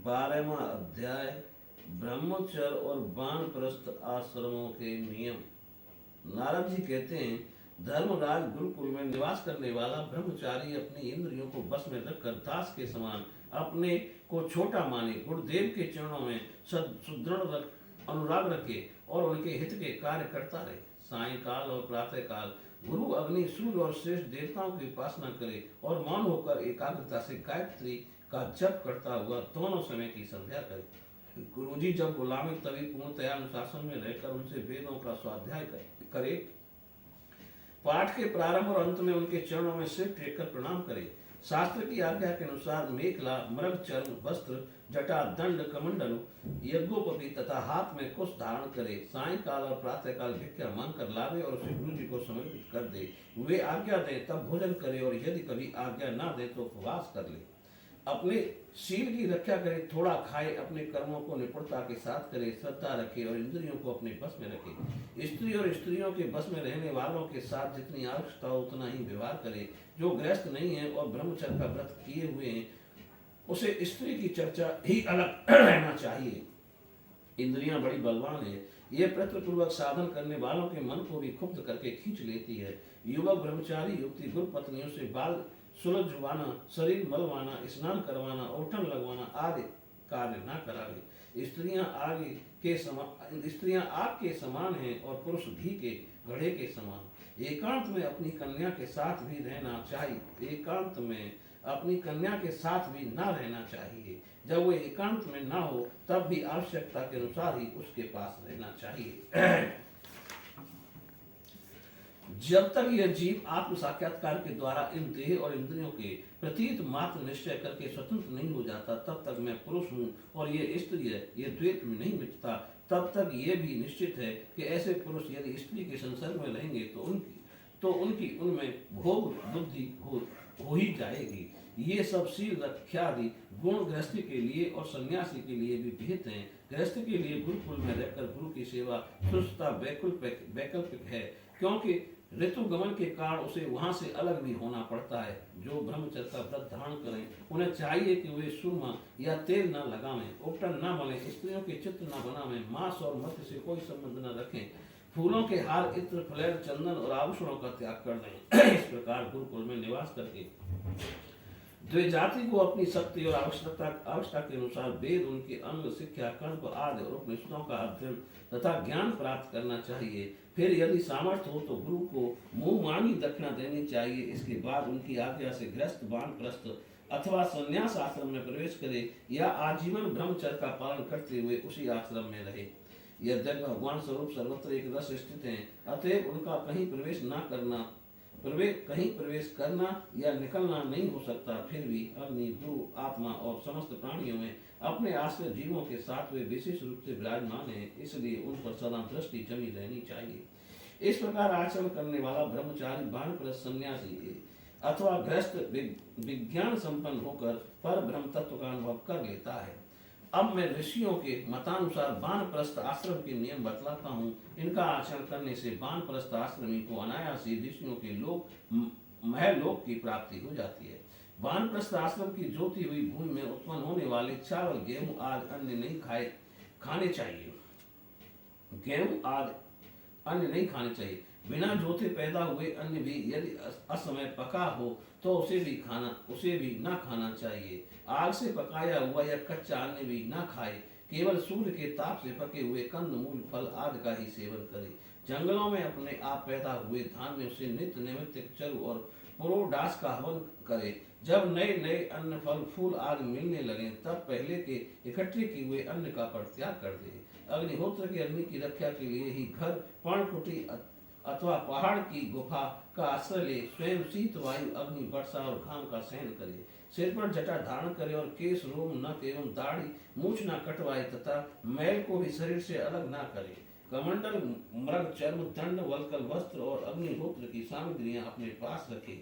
12वां अध्याय ब्रह्मचर्य और वानप्रस्थ आश्रमों के नियम। नारद जी कहते हैं, धर्मराज गुरुकुल में निवास करने वाला ब्रह्मचारी अपनी इंद्रियों को बस में रखकर दास के समान अपने को छोटा माने, गुरुदेव के चरणों में सुदृढ़ अनुराग रखे और उनके हित के कार्य करता रहे। सायंकाल और प्रातः काल गुरु अग्नि सूर्य और श्रेष्ठ देवताओं की उपासना करे और मौन होकर एकाग्रता से गायत्री का जप करता हुआ दोनों समय की संध्या करे। गुरुजी जब बुलावे तभी पूर्णतया अनुशासन में रहकर उनसे वेदों का स्वाध्याय करे। पाठ के प्रारंभ और अंत में उनके चरणों में सिर टेककर प्रणाम करे। शास्त्र की आज्ञा के अनुसार मेखला मृग चर्म वस्त्र जटा दंड कमंडल यज्ञोपवी तथा हाथ में कुश धारण करे। सायंकाल और प्रातः काल भिक्षा मांग कर लावे और उसे गुरु जी को समर्पित कर दे। वे आज्ञा दें तब भोजन करे और यदि कभी आज्ञा ना दे तो उपवास कर ले। अपने शील की रक्षा करे, थोड़ा खाए, अपने कर्मों को निपुणता के साथ करे, श्रद्धा रखे और इंद्रियों को अपने बस में रखे। स्त्री और स्त्रियों के बस में रहने वालों के साथ जितनी आवश्यकता हो उतना ही व्यवहार करे। जो गृहस्थ नहीं है और ब्रह्मचर्य का व्रत किए हुए हैं, उसे स्त्री की चर्चा ही अलग रहना चाहिए। इंद्रियां बड़ी बलवान है, ये प्रयत्नपूर्वक साधन करने वालों के मन को भी क्षुब्ध करके खींच लेती है। युवक ब्रह्मचारी युवती गुरु पत्नियों से बाल सुलझवाना, शरीर मलवाना, स्नान करवाना, औठन लगवाना आदि कार्य न करावे। स्त्रियां आग के समान हैं और पुरुष घी के घड़े के समान। एकांत में अपनी कन्या के साथ भी रहना चाहिए, एकांत में अपनी कन्या के साथ भी ना रहना चाहिए। जब वो एकांत में ना हो तब भी आवश्यकता के अनुसार ही उसके पास रहना चाहिए। जब तक यह जीव आत्म साक्षात्कार के द्वारा इन देह और इंद्रियों के प्रतीत मात्र निश्चय करके स्वतंत्र नहीं हो जाता, तब तक मैं पुरुष हूँ और ये स्त्री है, ये द्वैत में नहीं मिटता, तब तक ये भी निश्चित है कि ऐसे पुरुष यदि स्त्री के संसर्ग में रहेंगे तो उनकी उनमें भोग बुद्धि हो ही जाएगी। ये सब शील रख्यादि गुण गृहस्थी के लिए और सन्यासी के लिए भी विहित हैं। गृहस्थ के लिए गुरुकुल में रहकर गुरु की सेवा सुस्ता वैकल्पिक है, क्योंकि ऋतु गमन के कारण उसे वहां से अलग भी होना पड़ता है। जो ब्रह्मचर्य का व्रत धारण करें उन्हें चाहिए कि वे सुरमा या तेल न लगावें, उपटन न बने, स्त्रियों के चित्र न बनावें, मांस और मत्स्य से कोई संबंध न रखें, फूलों के हार, इत्र, फ्लैट, चंदन और आभूषणों का त्याग कर दें। इस प्रकार गुरुकुल में निवास करके द्विजाति को अपनी शक्ति और आवश्यकता के अनुसार वेद, उनके अंग, शिक्षा, कल्प आदि और उपनिषदों का अध्ययन तथा ज्ञान प्राप्त करना चाहिए। फिर यदि सामर्थ्य हो तो गुरु को मुंह मांगी दक्षिणा देनी चाहिए। इसके बाद उनकी आज्ञा से गृहस्थ, वानप्रस्थ अथवा संन्यास आश्रम में प्रवेश करे या आजीवन ब्रह्मचर्य का पालन करते हुए उसी आश्रम में रहे। यद्यपि भगवान स्वरूप सर्वत्र एक रस स्थित हैं, अतएव उनका कहीं प्रवेश करना या निकलना नहीं हो सकता, फिर भी अग्नि, गुरु, आत्मा और समस्त प्राणियों में अपने आश्रय जीवों के साथ वे विशेष रूप से विराजमान हैं, इसलिए उन पर सदा दृष्टि जमी रहनी चाहिए। इस प्रकार आचरण करने वाला ब्रह्मचारी, वानप्रस्थ, सन्यासी अथवा गृहस्थ विज्ञान संपन्न होकर पर ब्रह्म तत्व का अनुभव कर लेता है। अब मैं ऋषियों के मतानुसार वानप्रस्थ आश्रम के नियम बतलाता हूँ। इनका आचरण करने से वानप्रस्थ आश्रमी को अनायास ही ऋषियों के महलोक की प्राप्ति हो जाती है। वानप्रस्थ आश्रम की जोती हुई भूमि में उत्पन्न होने वाले चावल, गेहूं आदि अन्न नहीं खाने चाहिए। गेहूं आदि अन्न नहीं खाने चाहिए। बिना जोते पैदा हुए अन्न भी यदि असमय पका हो तो उसे भी ना खाना चाहिए। आग से पकाया हुआ या कच्चा अन्न भी ना खाए। केवल सूर्य के ताप से पके हुए कंद, मूल, फल आदि का ही सेवन करे। जंगलों में अपने आप पैदा हुए धान्यों से नित्य नैमित्तिक चरु और पुरोडास का हवन करे। जब नए नए अन्न, फल, फूल आदि मिलने लगे तब पहले के इकट्ठे किए हुए अन्न का परित्याग कर दे। अग्निहोत्र के अग्नि की रक्षा के लिए ही घर, पर्णकुटी अथवा पहाड़ की गुफा का आश्रय ले। स्वयं शीत, वायु, अग्नि, वर्षा और घाम का सहन करे। सिर पर जटा धारण करे और केश, रोम, नख एवं दाढ़ी, मूछ न कटवाए तथा मैल को भी शरीर से अलग न करे। कमंडल, मृग चर्म, दंड, वल्कल वस्त्र और अग्निहोत्र की सामग्रियां अपने पास रखे।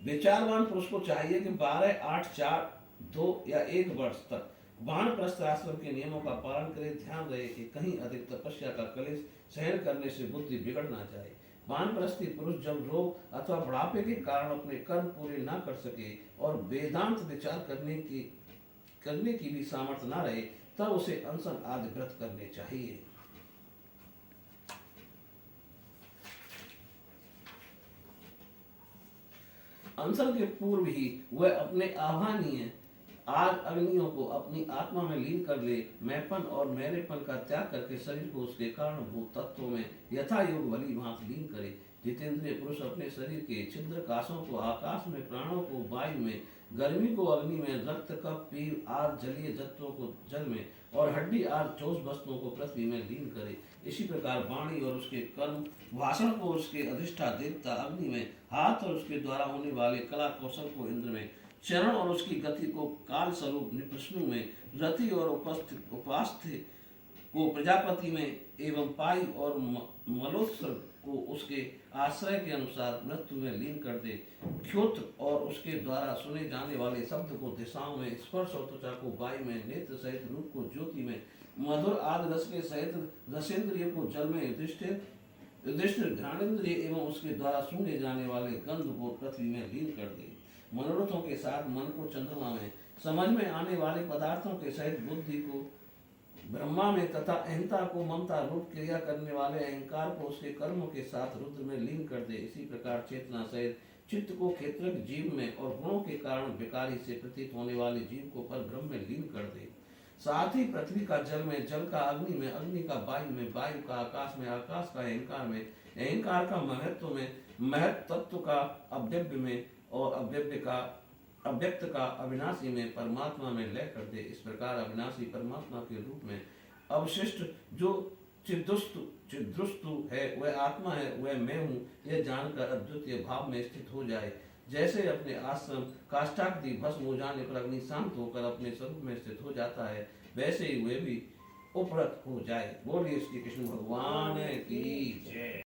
विचारवान पुरुष को चाहिए कि 12, 8, 4, 2 या 1 वर्ष तक वानप्रस्थ आश्रम के नियमों का पालन करे। ध्यान रहे कि कहीं अधिक तपस्या का क्लेश सहन करने से बुद्धि बिगड़ ना जाए। वानप्रस्थी पुरुष जब रोग अथवा बुढ़ापे के कारण अपने कर्म पूरे ना कर सके और वेदांत विचार करने की भी सामर्थ्य ना रहे तब उसे अनशन आदि व्रत करने चाहिए। अनशन के पूर्व ही वह अपने आह्वानीय आग अग्नियों को अपनी आत्मा में लीन कर ले। मैंपन और मेरेपन का त्याग करके शरीर को उसके कारणभूत तत्वों में यथा योग भली भांति लीन करे। जितेंद्रिय पुरुष अपने शरीर के छिद्र काशों को आकाश में, प्राणों को वायु में, गर्मी को अग्नि में, रक्त, कफ, पीव आदि जलीय तत्वों को जल में और हड्डी आदि ठोस वस्तुओं को पृथ्वी में लीन करे। इसी प्रकार वाणी और उसके कर्म, भाषण को उसके अधिष्ठा देवता अग्नि में, हाथ और उसके द्वारा होने वाले कला कौशल को इंद्र में, चरण और उसकी गति को काल स्वरूप विष्णु में, रति और उपास्थ्य को प्रजापति में एवं पाई और मलोत्सर्ग को उसके आश्रय के अनुसार मृत्यु में लीन कर दे। क्षुत और उसके द्वारा सुने जाने वाले शब्द को दिशाओं में, स्पर्श और त्वचा को वायु में, नेत्र सहित रूप को ज्योति में, मधुर आदि रस के सहित रसेंद्रिय को जल में, युधिष्ठिर घ्राणेन्द्रिय एवं उसके द्वारा सुने जाने वाले गंध को पृथ्वी में लीन कर दे। मनोरथों के साथ मन को चंद्रमा में, समझ में आने वाले पदार्थों के सहित बुद्धि को ब्रह्मा में तथा अहंता को ममता रूप क्रिया करने वाले अहंकार को उसके कर्मों के साथ रुद्र में लीन कर दे। इसी प्रकार चेतना सहित चित्त को क्षेत्रज्ञ जीव में और गुणों के कारण विकारी से प्रतीत होने वाले जीव को पर ब्रह्म में लीन कर दे। साथ ही पृथ्वी का जल में, जल का अग्नि में, अग्नि का वायु में, वायु का आकाश में, आकाश का अहंकार में, अहंकार का महत्व में, महत्व तत्व का अव्यक्त में, और अव्यक्त का अविनाशी में, परमात्मा में लय कर दे। इस प्रकार अविनाशी परमात्मा के रूप में अवशिष्ट जो चिद्रुस्तु है वह आत्मा है, वह मैं हूँ, यह जानकर अद्वितीय भाव में स्थित हो जाए। जैसे अपने आश्रम काष्ठाग्नि भस्म हो जाने पर अग्नि शांत होकर अपने स्वरूप में स्थित हो जाता है, वैसे ही वे भी उपरत हो जाए। बोलिए श्री कृष्ण भगवान की जय।